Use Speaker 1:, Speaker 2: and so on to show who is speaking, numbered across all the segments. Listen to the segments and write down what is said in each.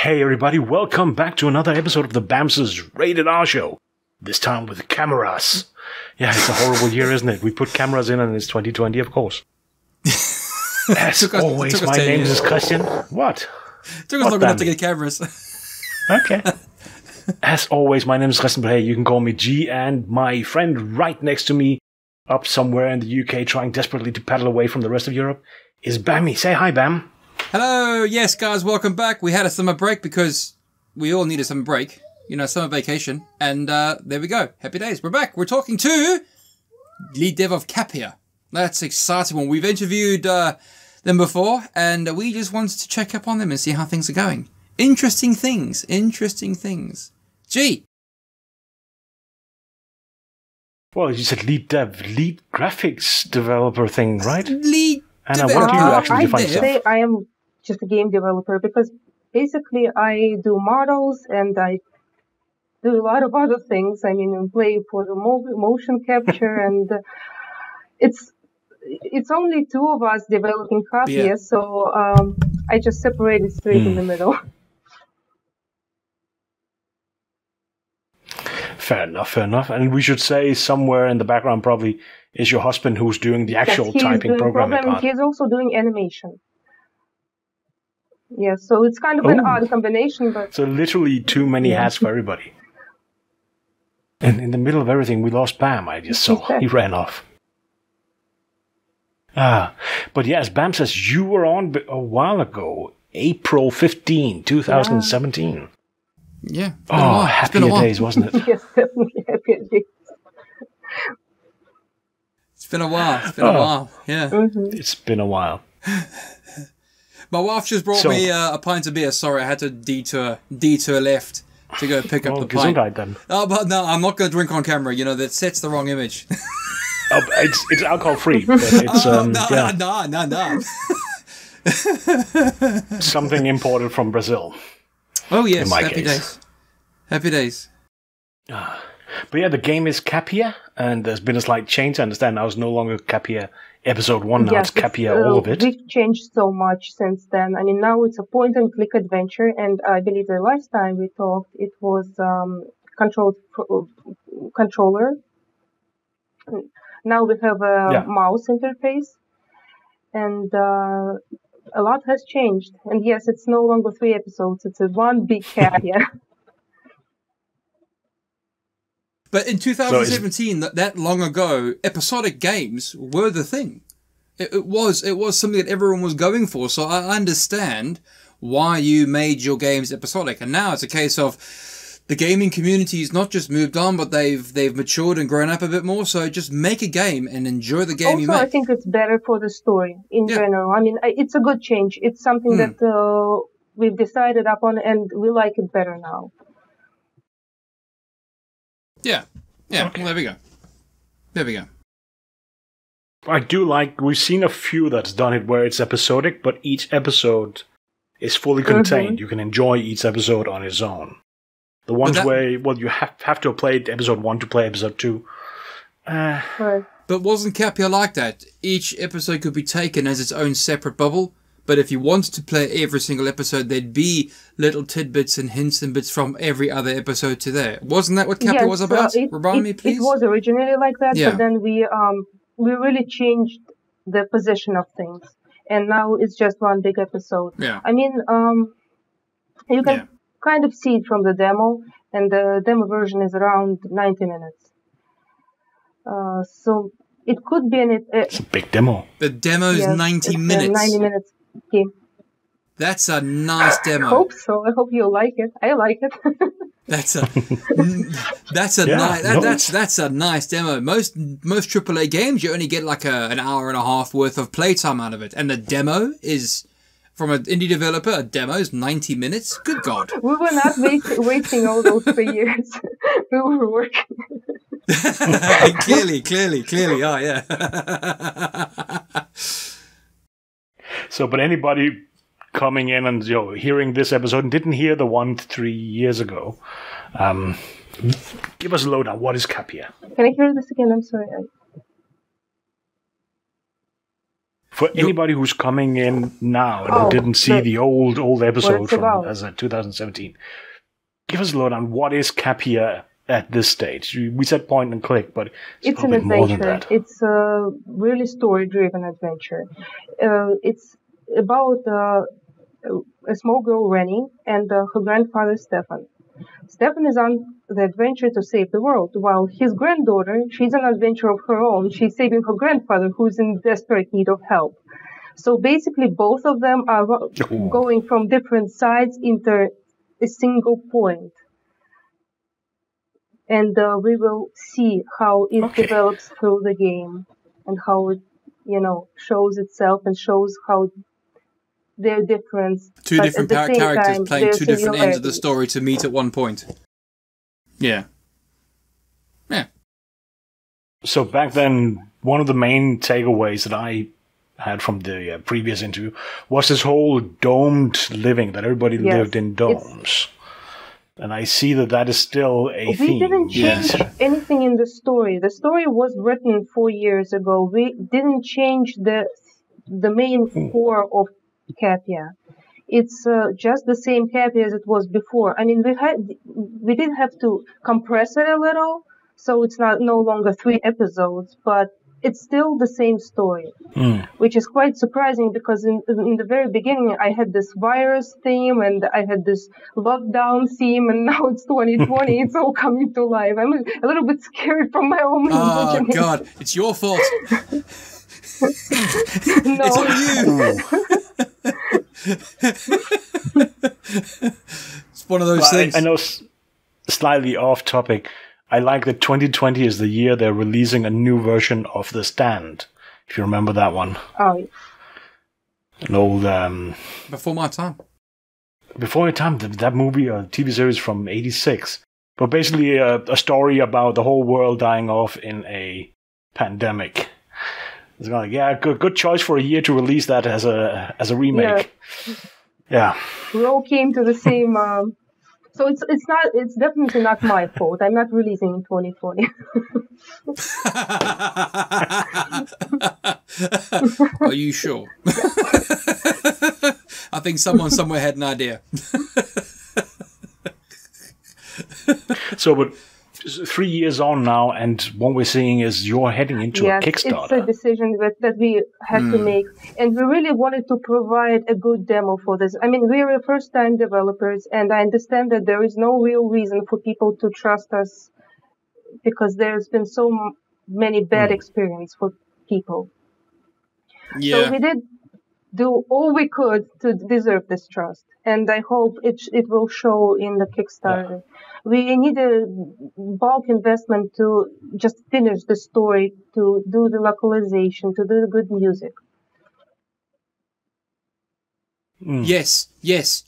Speaker 1: Hey everybody, welcome back to another episode of the Bammsters Rated R Show. This time with cameras. Yeah, it's a horrible year, isn't it? We put cameras in and it's 2020, of course. As always, my name is Christian. What?
Speaker 2: Took us long enough to get cameras.
Speaker 1: Okay. As always, my name is Christian, but hey, you can call me G, and my friend right next to me, up somewhere in the UK, trying desperately to paddle away from the rest of Europe, is Bammy. Say hi, Bam.
Speaker 2: Hello, yes guys, welcome back. We had a summer break because we all need a summer break. You know, summer vacation. And there we go. Happy days. We're back. We're talking to lead dev of Kapia. That's an exciting one. We've interviewed them before, and we just wanted to check up on them and see how things are going. Interesting things. Interesting things. G.
Speaker 1: Well, you said lead dev, lead graphics developer thing, right?
Speaker 2: Lead
Speaker 1: Anna, what do you actually define yourself?
Speaker 3: I say I am just a game developer because basically I do models and I do a lot of other things. I mean, I play for the motion capture and it's only two of us developing Kapia, so I just separated straight in the middle.
Speaker 1: Fair enough, fair enough. And we should say somewhere in the background probably is your husband who's doing the actual typing programming part.
Speaker 3: He's also doing animation. Yeah, so it's kind of an odd combination, but...
Speaker 1: So literally too many hats for everybody. And in the middle of everything, we lost Bam, I just saw. He ran off. But yes, Bam says you were on a while ago, April 15, 2017.
Speaker 2: Yeah.
Speaker 1: Oh, happier days, wasn't it?
Speaker 3: Yes, definitely happier days.
Speaker 2: It's been a while. It's been a while. Yeah.
Speaker 1: It's been a while.
Speaker 2: My wife just brought me a pint of beer. Sorry, I had to detour left to go pick up the pint.
Speaker 1: Gesundheit then.
Speaker 2: Oh, but no, I'm not going to drink on camera. You know, that sets the wrong image.
Speaker 1: It's alcohol free. But it's,
Speaker 2: no.
Speaker 1: Something imported from Brazil.
Speaker 2: Oh yes,
Speaker 1: in my
Speaker 2: happy
Speaker 1: case.
Speaker 2: Days. Happy days.
Speaker 1: But yeah, the game is Kapia, and there's been a slight change. I understand now it's no longer Kapia Episode 1, now it's Kapia all of it.
Speaker 3: We've changed so much since then. I mean, now it's a point-and-click adventure, and I believe the last time we talked, it was controller. Now we have a mouse interface, and a lot has changed. And yes, it's no longer 3 episodes, it's one big Kapia.
Speaker 2: But in 2017, that long ago, episodic games were the thing. It was something that everyone was going for. So I understand why you made your games episodic. And now it's a case of the gaming community has not just moved on, but they've matured and grown up a bit more. So just make a game and enjoy the game you make.
Speaker 3: Also, I think it's better for the story in general. I mean, it's a good change. It's something that we've decided upon, and we like it better now.
Speaker 2: Yeah. Okay. Well, there we go.
Speaker 1: I do like, we've seen a few that's done it where it's episodic, but each episode is fully contained. You can enjoy each episode on its own. The ones where, you have to have played episode 1 to play episode 2.
Speaker 3: Right.
Speaker 2: But wasn't Kapia like that? Each episode could be taken as its own separate bubble. But if you wanted to play every single episode, there'd be little tidbits and hints and bits from every other episode to there. Wasn't that what Kapia was about? Remind me, please.
Speaker 3: It was originally like that, but then we really changed the position of things. And now it's just one big episode.
Speaker 2: Yeah.
Speaker 3: I mean, you can kind of see it from the demo, and the demo version is around 90 minutes. So it could be
Speaker 1: it's a big demo.
Speaker 2: The demo's 90 minutes.
Speaker 3: 90 minutes. Game.
Speaker 2: That's a nice demo.
Speaker 3: I hope so. I hope you like it. I like it.
Speaker 2: That's a nice demo. Most AAA games you only get like an hour and a half worth of playtime out of it, and the demo is from an indie developer. A demo is 90 minutes. Good God!
Speaker 3: We were not wasting all those 3 years. We were working.
Speaker 2: Clearly. Oh yeah.
Speaker 1: So, but anybody coming in and hearing this episode and didn't hear the one 3 years ago, give us a lowdown. What is Kapia?
Speaker 3: Can I hear this again? I'm sorry.
Speaker 1: For anybody who's coming in now and who didn't see the old episode from as a 2017, give us a lowdown. What is Kapia at this stage? We said point and click, but it's an adventure. More than that.
Speaker 3: It's a really story-driven adventure. It's about a small girl, Rennie, and her grandfather, Stefan. Stefan is on the adventure to save the world, while his granddaughter, she's on an adventure of her own. She's saving her grandfather, who's in desperate need of help. So basically, both of them are going from different sides into a single point. And we will see how it develops through the game and how it, shows itself and shows how they're different.
Speaker 2: Two different characters playing two different ends of the story to meet at one point. Yeah. Yeah.
Speaker 1: So back then, one of the main takeaways that I had from the previous interview was this whole domed living, that everybody lived in domes. And I see that is still a theme.
Speaker 3: We didn't change anything in the story. The story was written 4 years ago. We didn't change the main core of Kapia. It's just the same Kapia as it was before. I mean, we did have to compress it a little, so it's no longer 3 episodes, but it's still the same story, which is quite surprising because in the very beginning I had this virus theme and I had this lockdown theme, and now it's 2020. It's all coming to life. I'm a little bit scared from my own imagination.
Speaker 2: Oh God, it's your fault.
Speaker 3: No.
Speaker 2: It's on you. It's one of those things.
Speaker 1: I know, slightly off topic. I like that 2020 is the year they're releasing a new version of The Stand. If you remember that one.
Speaker 3: Oh.
Speaker 1: An old...
Speaker 2: Before my time.
Speaker 1: Before your time, that movie or TV series from '86. But basically a story about the whole world dying off in a pandemic. It's like, good choice for a year to release that as a remake. Yeah.
Speaker 3: We all came to the same... So it's definitely not my fault. I'm not releasing in 2020.
Speaker 2: Are you sure? I think someone somewhere had an idea.
Speaker 1: So, but 3 years on now, and what we're seeing is you're heading into a Kickstarter.
Speaker 3: It's a decision that we had to make, and we really wanted to provide a good demo for this. I mean, we're first-time developers, and I understand that there is no real reason for people to trust us because there's been so many bad experiences for people.
Speaker 2: Yeah.
Speaker 3: So we did do all we could to deserve this trust, and I hope it will show in the Kickstarter. Yeah. We need a bulk investment to just finish the story, to do the localization, to do the good music.
Speaker 2: Yes,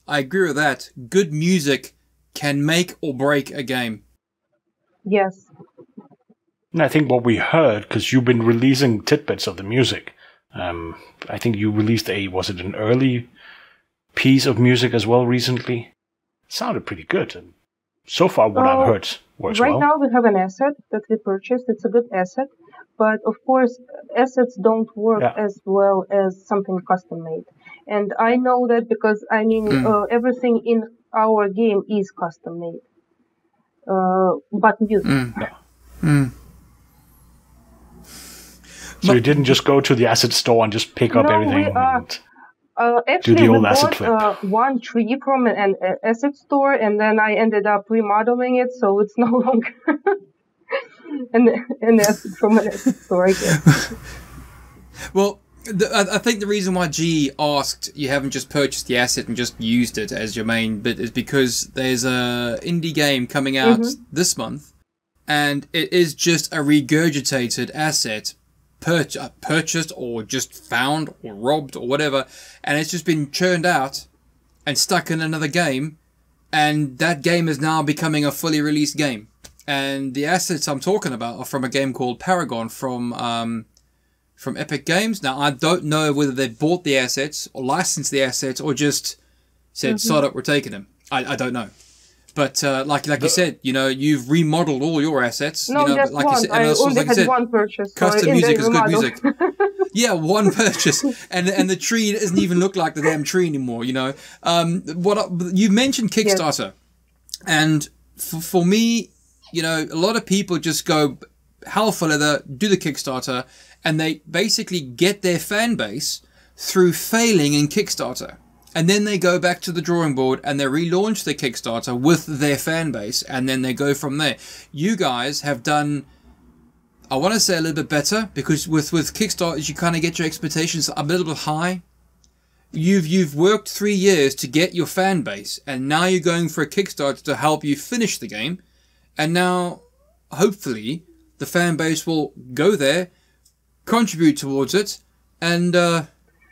Speaker 2: I agree with that. Good music can make or break a game.
Speaker 3: Yes.
Speaker 1: And I think what we heard, because you've been releasing tidbits of the music, I think you released an early piece of music as well recently? It sounded pretty good. And so far, what I've heard works well.
Speaker 3: Right now, we have an asset that we purchased. It's a good asset. But, of course, assets don't work as well as something custom-made. And I know that because, I mean, everything in our game is custom-made. But music.
Speaker 1: So you didn't just go to the asset store and just pick up everything and
Speaker 3: actually,
Speaker 1: do the old
Speaker 3: we
Speaker 1: asset flip?
Speaker 3: One tree from an asset store, and then I ended up remodeling it, so it's no longer an asset from an asset store, I guess.
Speaker 2: Well, I think the reason why G asked you haven't just purchased the asset and just used it as your main bit is because there's a indie game coming out this month, and it is just a regurgitated asset purchased or just found or robbed or whatever, and it's just been churned out and stuck in another game, and that game is now becoming a fully released game. And the assets I'm talking about are from a game called Paragon from Epic Games. Now, I don't know whether they bought the assets or licensed the assets or just said, sod up, we're taking them. I don't know. But like you said, you know, you've remodeled all your assets.
Speaker 3: No,
Speaker 2: you know,
Speaker 3: just
Speaker 2: like
Speaker 3: one.
Speaker 2: You said,
Speaker 3: I only had one purchase.
Speaker 2: Custom music is good music. Yeah, one purchase, and the tree doesn't even look like the damn tree anymore. You know, you mentioned Kickstarter, and for me, you know, a lot of people just go hell for leather, do the Kickstarter, and they basically get their fan base through failing in Kickstarter. And then they go back to the drawing board and they relaunch their Kickstarter with their fan base, and then they go from there. You guys have done, I want to say, a little bit better, because with Kickstarters you kind of get your expectations a little bit high. You've worked 3 years to get your fan base, and now you're going for a Kickstarter to help you finish the game. And now, hopefully, the fan base will go there, contribute towards it, and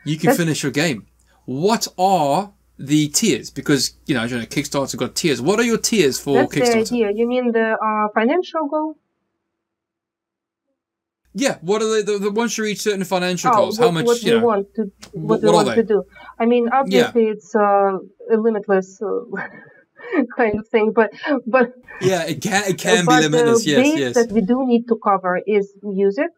Speaker 2: you can finish your game. What are the tiers? Because, you know, Kickstarter's got tiers. What are your tiers for Kickstarter?
Speaker 3: That's the idea. You mean the financial goal?
Speaker 2: Yeah. What are the once you reach certain financial goals? How much?
Speaker 3: What we want to do? I mean, obviously, it's a limitless kind of thing, but
Speaker 2: yeah, it can be limitless.
Speaker 3: The base that we do need to cover is music.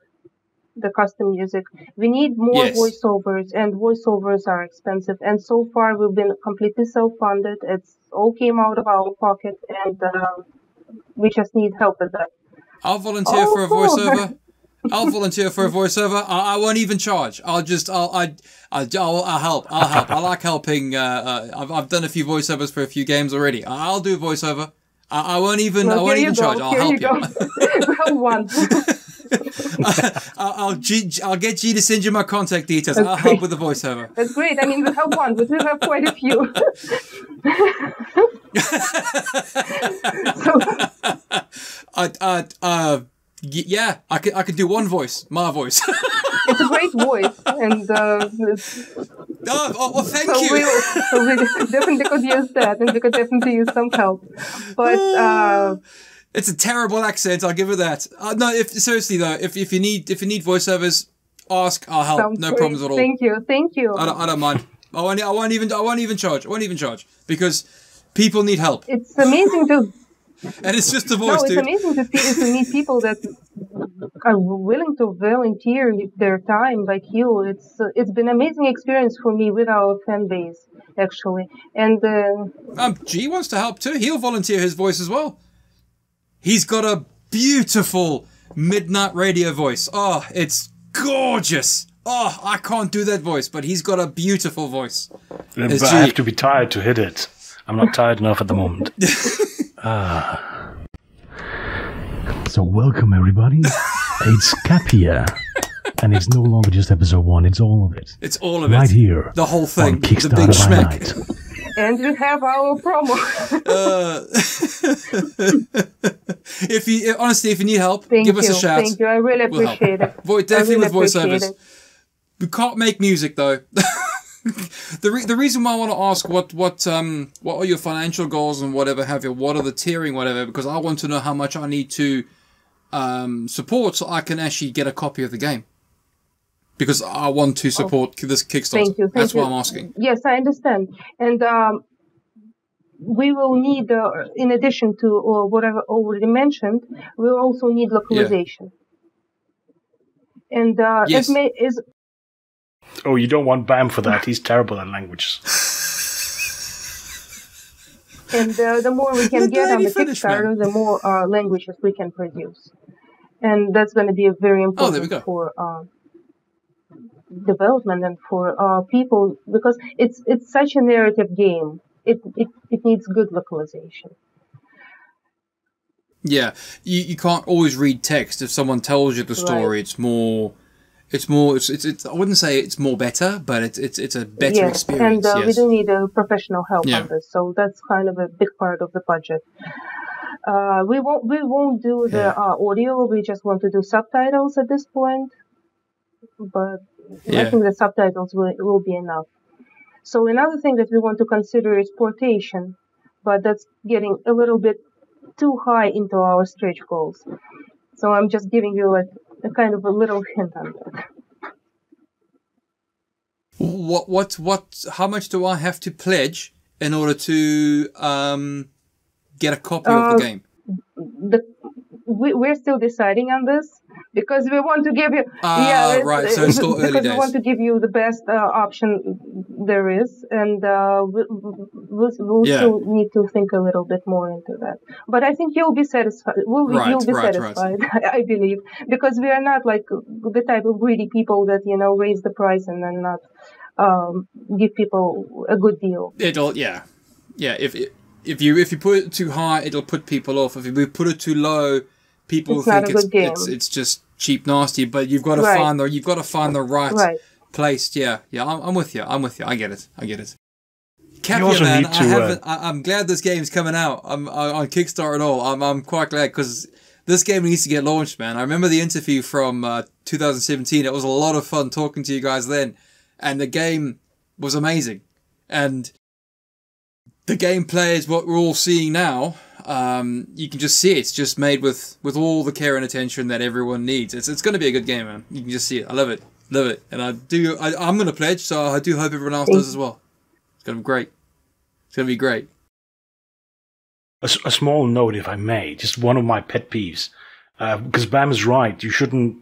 Speaker 3: The custom music. We need more voiceovers, and voiceovers are expensive. And so far, we've been completely self-funded. It's all came out of our pocket, and we just need help with that.
Speaker 2: I'll volunteer for a voiceover. I'll volunteer for a voiceover. I won't even charge. I'll help. I like helping. I've done a few voiceovers for a few games already. I'll do a voiceover. I won't even charge. I'll help you.
Speaker 3: One.
Speaker 2: I'll get G to send you my contact details. I'll help with the voiceover.
Speaker 3: That's great. I mean, we have one, but we have quite a few.
Speaker 2: Yeah, I could do one voice, my voice.
Speaker 3: It's a great voice, and
Speaker 2: well, thank you.
Speaker 3: We definitely could use that, and we could definitely use some help. But
Speaker 2: it's a terrible accent. I'll give it that. No, seriously though, if you need voiceovers, ask. I'll help.
Speaker 3: Sounds
Speaker 2: no
Speaker 3: great.
Speaker 2: problems at all.
Speaker 3: Thank you.
Speaker 2: I don't mind. I won't even charge because people need help.
Speaker 3: It's amazing to.
Speaker 2: And it's just a voice,
Speaker 3: dude. It's amazing to meet people that are willing to volunteer their time like you. It's been an amazing experience for me with our fan base, actually. And
Speaker 2: G wants to help too. He'll volunteer his voice as well. He's got a beautiful midnight radio voice. Oh, it's gorgeous. Oh, I can't do that voice, but he's got a beautiful voice.
Speaker 1: But I have to be tired to hit it. I'm not tired enough at the moment.
Speaker 4: So welcome everybody. It's Kapia. And it's no longer just episode 1, it's all of it.
Speaker 2: It's all of it.
Speaker 4: Right here.
Speaker 2: The whole thing.
Speaker 4: On Kickstarter
Speaker 2: the big schmeck.
Speaker 3: And we have our promo.
Speaker 2: Honestly, if you need help, give us a shout.
Speaker 3: Thank you. I really appreciate it.
Speaker 2: Definitely with voiceovers. We can't make music though. The reason why I want to ask what are your financial goals and whatever have you, what are the tiering, whatever, because I want to know how much I need to support so I can actually get a copy of the game. Because I want to support this Kickstarter.
Speaker 3: Thank you.
Speaker 2: That's why I'm asking.
Speaker 3: Yes, I understand. And we will need, in addition to what I've already mentioned, we'll also need localization. Yeah. And
Speaker 2: yes.
Speaker 1: Oh, you don't want Bam for that. He's terrible at languages.
Speaker 3: And the more we can get on the Kickstarter, the more languages we can produce. And that's going to be very important for development and for people, because it's such a narrative game. It needs good localization.
Speaker 2: Yeah, you can't always read text. If someone tells you the story, right. It's I wouldn't say it's more better, but it's a better experience.
Speaker 3: And we do need professional help on this, so that's kind of a big part of the budget. We won't do the audio. We just want to do subtitles at this point, but I think the subtitles will be enough. So another thing that we want to consider is portation, but that's getting a little bit too high into our stretch goals. So I'm just giving you like a kind of a little hint on that.
Speaker 2: How much do I have to pledge in order to get a copy of the game?
Speaker 3: we're still deciding on this because we want to give you.
Speaker 2: Right. So it's still early
Speaker 3: because
Speaker 2: days.
Speaker 3: we want to give you the best option there is, and we'll still need to think a little bit more into that. But I think you'll be satisfied. You'll be satisfied, I believe, because we are not like the type of greedy people that raise the price and then not give people a good deal.
Speaker 2: Yeah. If you put it too high, it'll put people off. If you put it too low, people think it's just cheap, nasty. But you've got to find the right place. Yeah. I'm with you. I get it. Kapia, man, I'm glad this game's coming out. I'm on Kickstarter and all. I'm quite glad because this game needs to get launched, man. I remember the interview from 2017. It was a lot of fun talking to you guys then, and the game was amazing. And the gameplay is what we're all seeing now. You can just see it's just made with all the care and attention that everyone needs. It's going to be a good game, man. You can just see it. I love it. And I'm going to pledge, so I do hope everyone else does as well. It's going to be great. It's going to be great.
Speaker 1: A small note, if I may, just one of my pet peeves. Because Bam is right. You shouldn't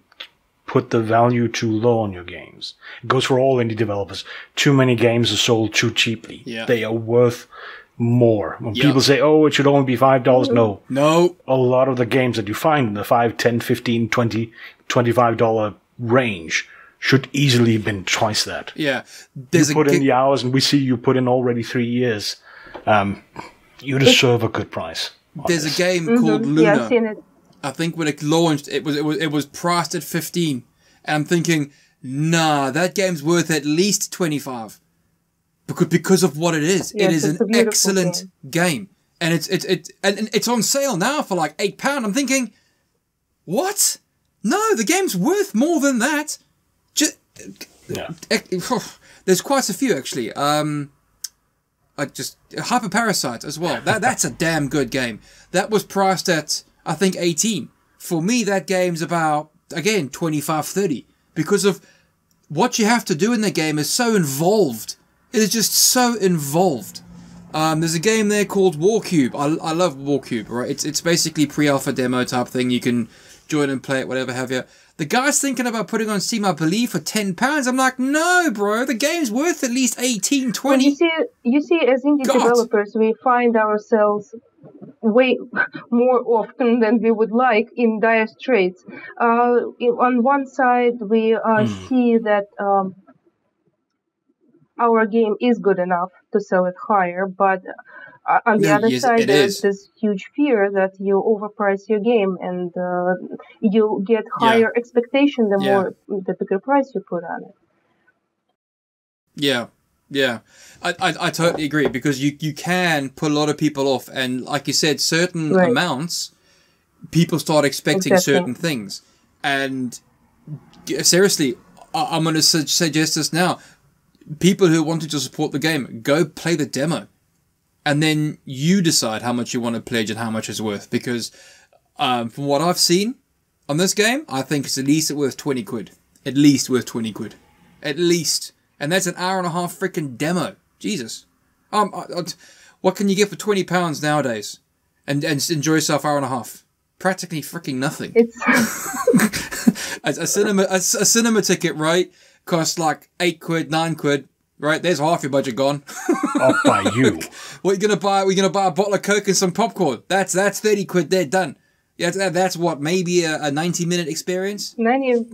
Speaker 1: put the value too low on your games. It goes for all indie developers. Too many games are sold too cheaply. Yeah. They are worth more. When people say, oh, it should only be $5, no. A lot of the games that you find in the $5, $10, $15, $20, $25 range should easily have been twice that.
Speaker 2: Yeah.
Speaker 1: You put in the hours, and we see you put in already 3 years. You deserve a good price.
Speaker 2: There's a game called Luna.
Speaker 3: Yeah, I've seen it.
Speaker 2: I think when it launched, it was priced at 15, and I'm thinking, nah, that game's worth at least 25, because of what it is.
Speaker 3: Yes,
Speaker 2: it is an excellent game, and it's on sale now for like £8. I'm thinking, what? No, the game's worth more than that. There's quite a few actually. Hyper Parasite as well. That's a damn good game. That was priced at, I think, 18. For me, that game's about, again, 25, 30. Because of what you have to do in the game is so involved. It is just so involved. There's a game there called Warcube. I love Warcube, right? It's basically pre-alpha demo type thing. You can join and play it, whatever have you. The guy's thinking about putting on Steam, I believe, for £10. I'm like, no, bro. The game's worth at least 18, 20.
Speaker 3: Well, you see, as indie developers, we find ourselves way more often than we would like in dire straits. On one side, we see that our game is good enough to sell it higher, but on the other side, there's this huge fear that you overprice your game and you get higher expectation the bigger price you put on it.
Speaker 2: Yeah. I totally agree, because you can put a lot of people off, and like you said, certain amounts, people start expecting certain things. And seriously, I'm going to suggest this now. People who wanted to support the game, go play the demo. And then you decide how much you want to pledge and how much it's worth. Because from what I've seen on this game, I think it's at least worth 20 quid. At least worth 20 quid. At least. And that's an hour and a half freaking demo. Jesus. What can you get for £20 nowadays? And enjoy yourself an hour and a half? Practically freaking nothing. A cinema ticket, right, costs like 8 quid, 9 quid. Right, there's half your budget gone.
Speaker 1: Up by you.
Speaker 2: What are you gonna buy? We're gonna buy a bottle of Coke and some popcorn. That's 30 quid there, done. Yeah, that's what, maybe a 90-minute experience?
Speaker 3: 90.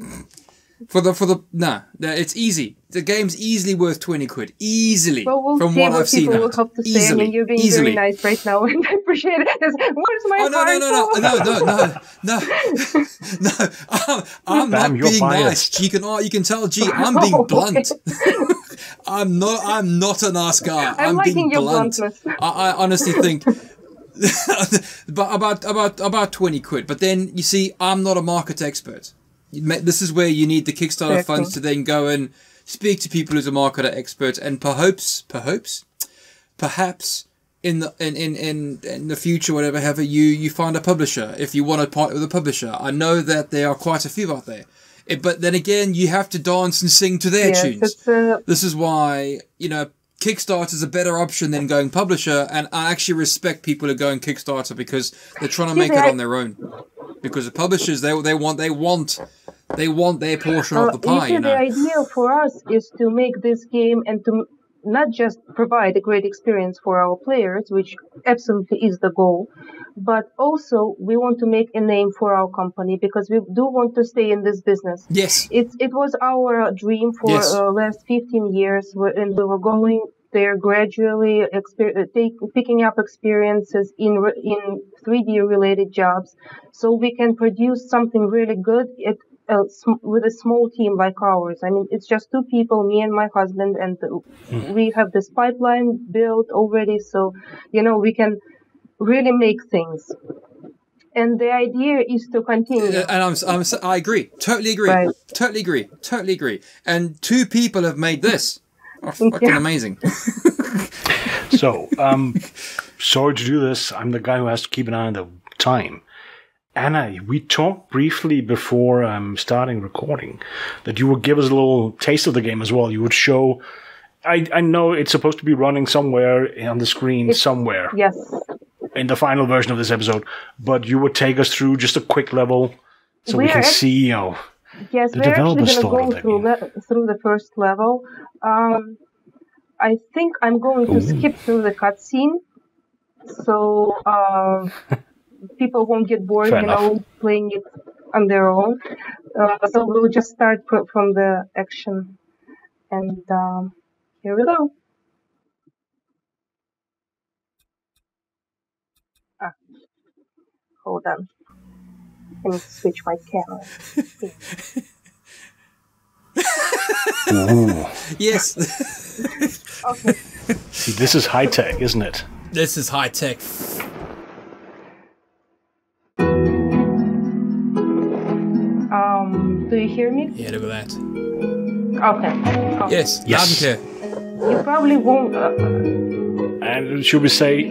Speaker 2: It's easy. The game's easily worth 20 quid. Easily.
Speaker 3: Well, we'll
Speaker 2: from
Speaker 3: see
Speaker 2: what I've seen.
Speaker 3: People will have to say.
Speaker 2: Easily.
Speaker 3: I mean, you're being very nice right now, and I appreciate it. Where's my
Speaker 2: No. I'm not being nice. You can tell, I'm being blunt. I'm not a nice guy. I'm being blunt. I honestly think about 20 quid. But then you see, I'm not a market expert. This is where you need the Kickstarter funds to then go and speak to people who's a marketer expert, and perhaps in the future, whatever have you find a publisher if you want to partner with a publisher. I know that there are quite a few out there, but then again, you have to dance and sing to their tunes. This is why Kickstarter is a better option than going publisher, and I actually respect people who go on Kickstarter because they're trying to make it on their own. because the publishers they want their portion of the pie. You know?
Speaker 3: The idea for us is to make this game and to not just provide a great experience for our players, which absolutely is the goal, but also we want to make a name for our company because we do want to stay in this business.
Speaker 2: Yes,
Speaker 3: it was our dream for last 15 years, and we were going there gradually, picking up experiences in 3D related jobs, so we can produce something really good with a small team like ours. I mean, it's just 2 people, me and my husband, and we have this pipeline built already, so we can really make things. And the idea is to continue.
Speaker 2: And I agree, totally agree,
Speaker 3: right.
Speaker 2: totally agree. And 2 people have made this. Oh, fucking amazing.
Speaker 1: So, sorry to do this. I'm the guy who has to keep an eye on the time. Anna, we talked briefly before starting recording that you would give us a little taste of the game as well. You would show... I know it's supposed to be running somewhere on the screen somewhere.
Speaker 3: Yes.
Speaker 1: In the final version of this episode. But you would take us through just a quick level so we can see,
Speaker 3: Yes,
Speaker 1: the
Speaker 3: we're actually
Speaker 1: developers
Speaker 3: going to go through the first level. I think I'm going to skip through the cutscene, so people won't get bored, playing it on their own. So we'll just start from the action, and here we go. Hold on. I need to switch my camera.
Speaker 2: Yes.
Speaker 3: Okay.
Speaker 1: See, this is high tech, isn't it?
Speaker 2: This is high tech.
Speaker 3: Do you hear me?
Speaker 2: Yeah, look at that.
Speaker 3: Okay.
Speaker 2: Yes, loud and clear.
Speaker 3: You probably won't.
Speaker 1: And should we say,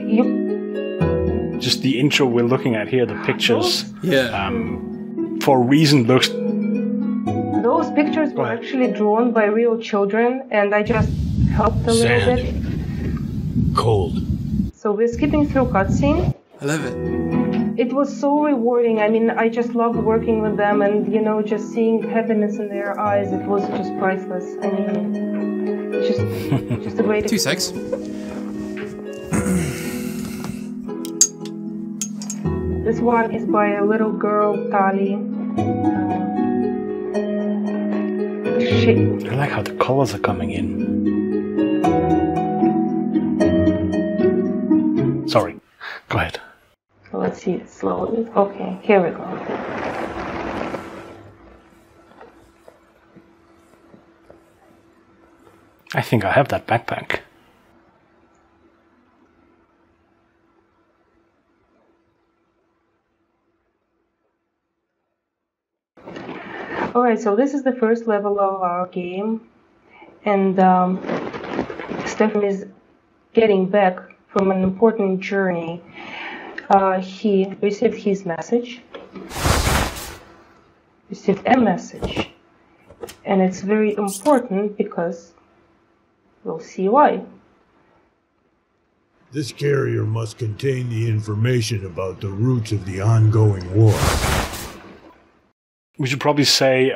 Speaker 1: just the intro we're looking at here, the pictures.
Speaker 2: Yeah.
Speaker 1: For a reason looks.
Speaker 3: Those pictures were actually drawn by real children, and I just helped a little bit.
Speaker 4: Cold.
Speaker 3: So we're skipping through cutscene.
Speaker 2: I love it.
Speaker 3: It was so rewarding. I mean, I just loved working with them, and just seeing happiness in their eyes. It was just priceless. I mean, just a great.
Speaker 2: 2 secs.
Speaker 3: This one is by a little girl, Tali.
Speaker 1: I like how the colors are coming in. Sorry. Go ahead.
Speaker 3: So let's see it slowly. Okay, here we go.
Speaker 1: I think I have that backpack.
Speaker 3: Alright, so this is the first level of our game, and Stefan is getting back from an important journey. He received his message, received a message, and it's very important because we'll see why.
Speaker 5: This carrier must contain the information about the roots of the ongoing war.
Speaker 1: We should probably say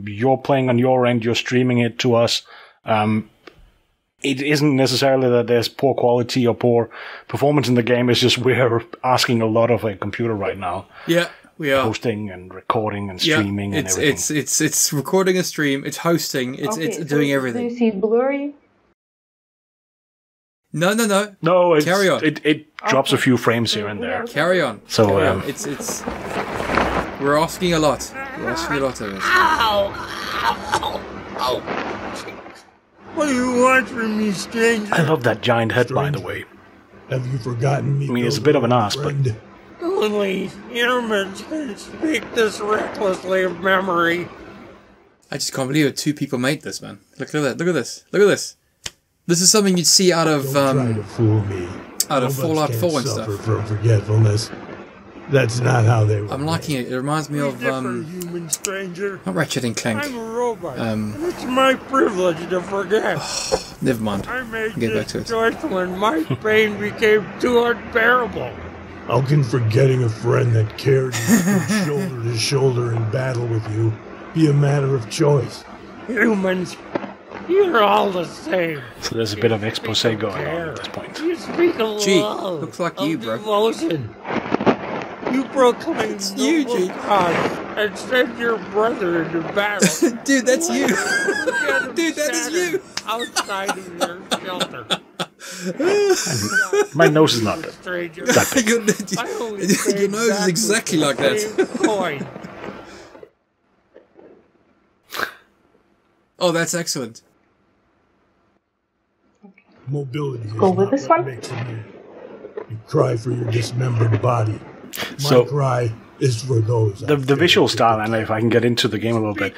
Speaker 1: you're playing on your end, you're streaming it to us. It isn't necessarily that there's poor quality or poor performance in the game, it's just we're asking a lot of a computer right now.
Speaker 2: Yeah, we are.
Speaker 1: Hosting and recording and streaming and everything.
Speaker 2: It's recording a stream, it's hosting, it's doing everything.
Speaker 3: Do you see it blurry?
Speaker 2: No.
Speaker 1: No,
Speaker 2: carry on.
Speaker 1: It drops a few frames here and there.
Speaker 2: Carry on.
Speaker 1: So
Speaker 2: carry on. It's we're asking a lot. We're asking a lot of us.
Speaker 5: Ow! What do you want from me, stranger?
Speaker 1: I love that giant head, by the way.
Speaker 5: Have you forgotten me?
Speaker 1: I mean, it's a bit of an ass, but...
Speaker 6: Only humans can speak this recklessly of memory.
Speaker 2: I just can't believe it. 2 people made this, man. Look at that. Look at this. Look at this. This is something you'd see out of
Speaker 5: Don't try to fool me.
Speaker 2: Out of Fallout 4 and
Speaker 5: suffer
Speaker 2: stuff.
Speaker 5: from forgetfulness. That's not how they were.
Speaker 2: I'm liking it. It reminds me of
Speaker 6: human stranger.
Speaker 2: not Ratchet and Clank.
Speaker 6: I'm a robot. It's my privilege to forget.
Speaker 2: Never mind.
Speaker 6: I made
Speaker 2: Get back to
Speaker 6: this
Speaker 2: it.
Speaker 6: choice when my pain became too unbearable.
Speaker 5: How can forgetting a friend that cared and stood shoulder to shoulder in battle with you be a matter of choice?
Speaker 6: Humans, you're all the same.
Speaker 1: So there's a bit of expose going on at this point.
Speaker 6: You speak of
Speaker 2: Gee,
Speaker 6: love,
Speaker 2: looks like
Speaker 6: of
Speaker 2: you, bro.
Speaker 6: devotion. You proclaim
Speaker 2: It's you,
Speaker 6: noble
Speaker 2: G.
Speaker 6: cause and send your brother into battle.
Speaker 2: Dude, that's you.
Speaker 6: Get him
Speaker 2: Dude, that is
Speaker 6: shattered
Speaker 2: you.
Speaker 6: Outside of your shelter.
Speaker 1: My nose is not that.
Speaker 6: Stranger.
Speaker 2: Your nose is exactly like that.
Speaker 6: Coin.
Speaker 2: Oh, that's excellent.
Speaker 5: Mobility is
Speaker 3: Go with
Speaker 5: not
Speaker 3: this
Speaker 5: what
Speaker 3: one?
Speaker 5: makes a man. You cry for your dismembered body. My
Speaker 1: So-
Speaker 5: cry is for those.
Speaker 1: The visual style, and if I can get into the game a little bit,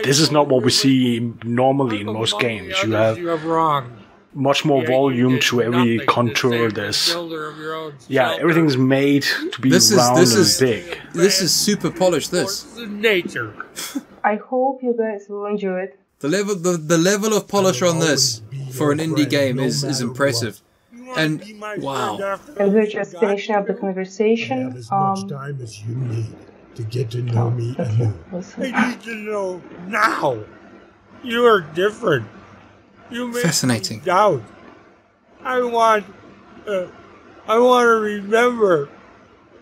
Speaker 1: this is not what we see normally in most games. You have
Speaker 6: wronged.
Speaker 1: much more volume to every contour. There's everything's made to be round and big.
Speaker 2: This is super polished. This
Speaker 6: Nature.
Speaker 3: I hope you guys will enjoy it.
Speaker 2: the level of polish on this for an indie game is impressive. And wow,
Speaker 3: And we're just finishing up the
Speaker 5: I
Speaker 3: conversation.
Speaker 5: have as much time as you need to get to know me
Speaker 3: Okay,
Speaker 5: anew.
Speaker 3: listen.
Speaker 6: I need to know now. You are different. You make
Speaker 2: Fascinating.
Speaker 6: me doubt. I want to remember.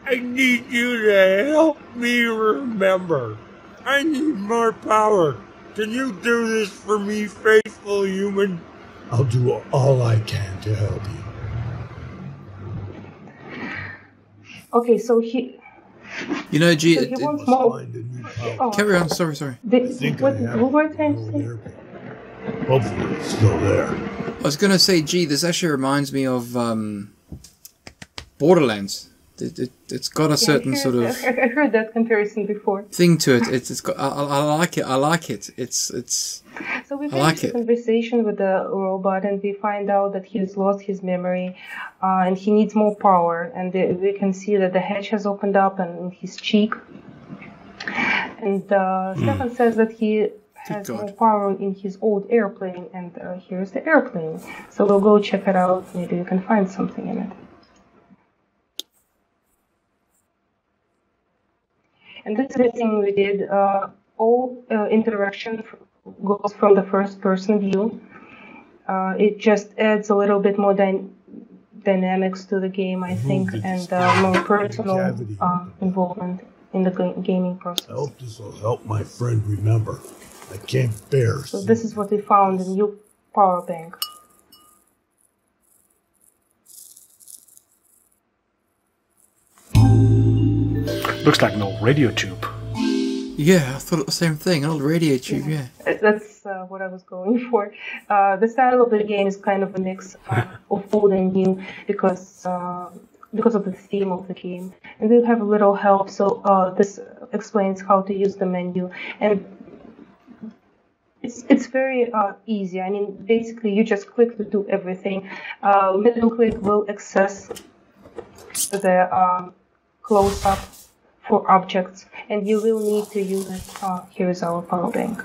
Speaker 6: I need you to help me remember. I need more power. Can you do this for me, faithful human?
Speaker 5: I'll do all I can to help you.
Speaker 3: Okay, so he
Speaker 2: you know, G.
Speaker 3: so he wants more.
Speaker 5: Find a new power.
Speaker 3: Oh,
Speaker 2: Carry on. Sorry.
Speaker 5: I think
Speaker 3: what
Speaker 5: I have
Speaker 3: were you
Speaker 5: it
Speaker 3: trying to
Speaker 5: over
Speaker 3: say?
Speaker 5: there. Hopefully it's still there.
Speaker 2: I was gonna say, G. This actually reminds me of Borderlands. It's got a certain sort of
Speaker 3: I heard that comparison before.
Speaker 2: thing to it. It's got. I like it. I like it. It's.
Speaker 3: So we
Speaker 2: I like
Speaker 3: finished the
Speaker 2: it.
Speaker 3: conversation with the robot, and we find out that he's lost his memory, and he needs more power. And we can see that the hatch has opened up in his cheek. And Stefan says that he has
Speaker 2: God.
Speaker 3: more power in his old airplane, and here's the airplane. So we'll go check it out. Maybe we can find something in it. And this is the thing we did. All interaction goes from the first-person view. It just adds a little bit more dynamics to the game, I think, and more personal involvement in the gaming
Speaker 5: I
Speaker 3: process.
Speaker 5: hope this will help my friend remember. I can't bear.
Speaker 3: So this is what we found in your power bank.
Speaker 1: Looks like an old radio tube.
Speaker 2: Yeah, I thought the same thing. An old radio tube. Yeah.
Speaker 3: That's what I was going for. The style of the game is kind of a mix of old and new because of the theme of the game. And we'll have a little help. So this explains how to use the menu, and it's very easy. I mean, basically, you just click to do everything. Middle click will access the close-up for objects, and you will need to use it. Here is our power bank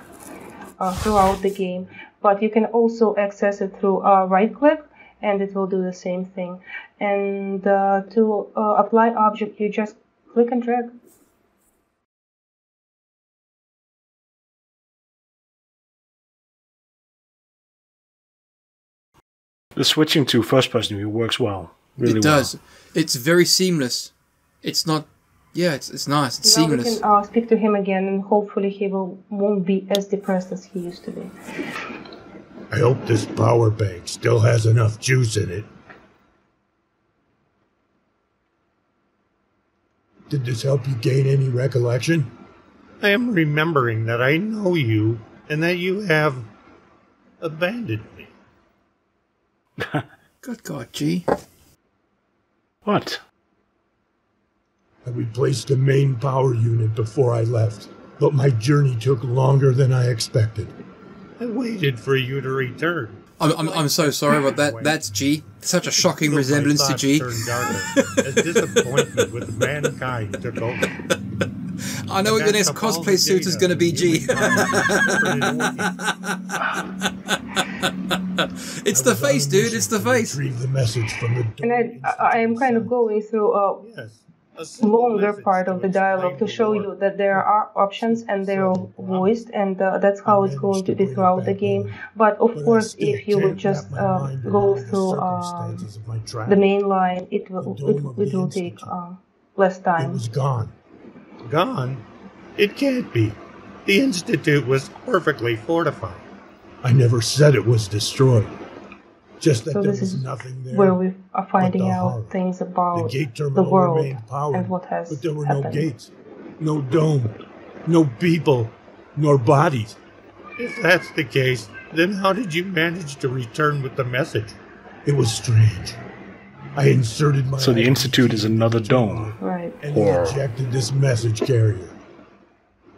Speaker 3: throughout the game, but you can also access it through right click, and it will do the same thing. And to apply object, you just click and drag.
Speaker 1: The switching to first person view works well. Really
Speaker 2: It does. It's very seamless. It's not. Yeah, it's nice. It's
Speaker 3: Now
Speaker 2: seamless.
Speaker 3: we can speak to him again, and hopefully he won't be as depressed as he used to be.
Speaker 5: I hope this power bank still has enough juice in it. Did this help you gain any recollection?
Speaker 6: I am remembering that I know you and that you have abandoned me.
Speaker 2: Good God, G.
Speaker 1: What?
Speaker 5: I replaced the main power unit before I left, but my journey took longer than I expected.
Speaker 6: I waited for you to return.
Speaker 2: I'm so sorry about that. That's G. Such a shocking resemblance to G.
Speaker 6: Turned darker as disappointment with mankind took over.
Speaker 2: I know what your next cosplay suit is going to be, G. It's the face, dude. It's the face.
Speaker 5: Retrieve the message from the
Speaker 3: And I am kind of going through a longer part of the dialogue to show you that there are options and they are voiced, and that's how it's going to be throughout the game. But of course, if you would just go through the main line, it will take less time.
Speaker 5: It was gone.
Speaker 6: Gone? It can't be. The Institute was perfectly fortified.
Speaker 5: I never said it was destroyed. Just that
Speaker 3: So
Speaker 5: there
Speaker 3: this
Speaker 5: was
Speaker 3: is
Speaker 5: nothing there.
Speaker 3: where we are finding
Speaker 5: the
Speaker 3: out
Speaker 5: horror.
Speaker 3: things about
Speaker 5: The gate
Speaker 3: the
Speaker 5: terminal
Speaker 3: world
Speaker 5: remained powered,
Speaker 3: and what has
Speaker 5: but there were
Speaker 3: happened.
Speaker 5: no gates, no dome, no people, nor bodies.
Speaker 6: If that's the case, then how did you manage to return with the message?
Speaker 5: It was strange. I inserted my
Speaker 1: So the Institute is another dome.
Speaker 3: Right.
Speaker 5: and
Speaker 1: Or-
Speaker 5: ejected this message carrier.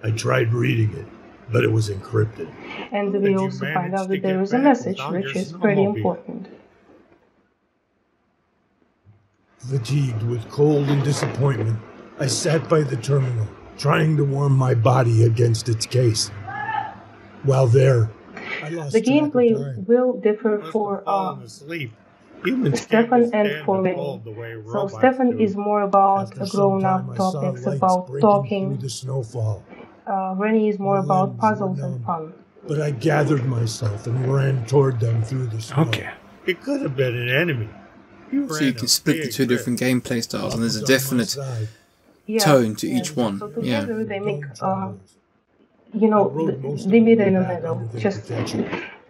Speaker 5: I tried reading it, but it was encrypted.
Speaker 3: And
Speaker 6: Did
Speaker 3: we
Speaker 6: you
Speaker 3: also find
Speaker 6: manage
Speaker 3: out
Speaker 6: to
Speaker 3: that there
Speaker 6: get
Speaker 3: is a
Speaker 6: back
Speaker 3: message,
Speaker 6: without
Speaker 3: which
Speaker 6: your
Speaker 3: is pretty
Speaker 6: snowmobile?
Speaker 3: important.
Speaker 5: Fatigued with cold and disappointment, I sat by the terminal, trying to warm my body against its case. While there, I lost
Speaker 3: The
Speaker 5: track of
Speaker 3: gameplay
Speaker 5: time.
Speaker 3: will differ
Speaker 6: Must
Speaker 3: for
Speaker 6: have fallen asleep. Humans
Speaker 3: Stefan
Speaker 6: can't
Speaker 3: and
Speaker 6: withstand
Speaker 3: for
Speaker 6: the
Speaker 3: Rennie.
Speaker 6: cold the way
Speaker 3: So
Speaker 6: robots
Speaker 3: Stefan
Speaker 6: do.
Speaker 3: is more about
Speaker 5: After some
Speaker 3: grown-up
Speaker 5: time, I saw
Speaker 3: topics,
Speaker 5: lights
Speaker 3: about
Speaker 5: breaking
Speaker 3: talking.
Speaker 5: through the snowfall.
Speaker 3: Rennie is more
Speaker 5: My
Speaker 3: about
Speaker 5: limbs
Speaker 3: puzzles
Speaker 5: were
Speaker 3: and
Speaker 5: numb.
Speaker 3: fun.
Speaker 5: But I gathered myself and ran toward them through the snow.
Speaker 1: Okay.
Speaker 6: It could have been an enemy.
Speaker 2: So you can split the two different gameplay styles, and there's a definite
Speaker 3: Yeah,
Speaker 2: tone to
Speaker 3: yeah.
Speaker 2: each one.
Speaker 3: So
Speaker 2: Yeah.
Speaker 3: together they make, they meet in the middle. Just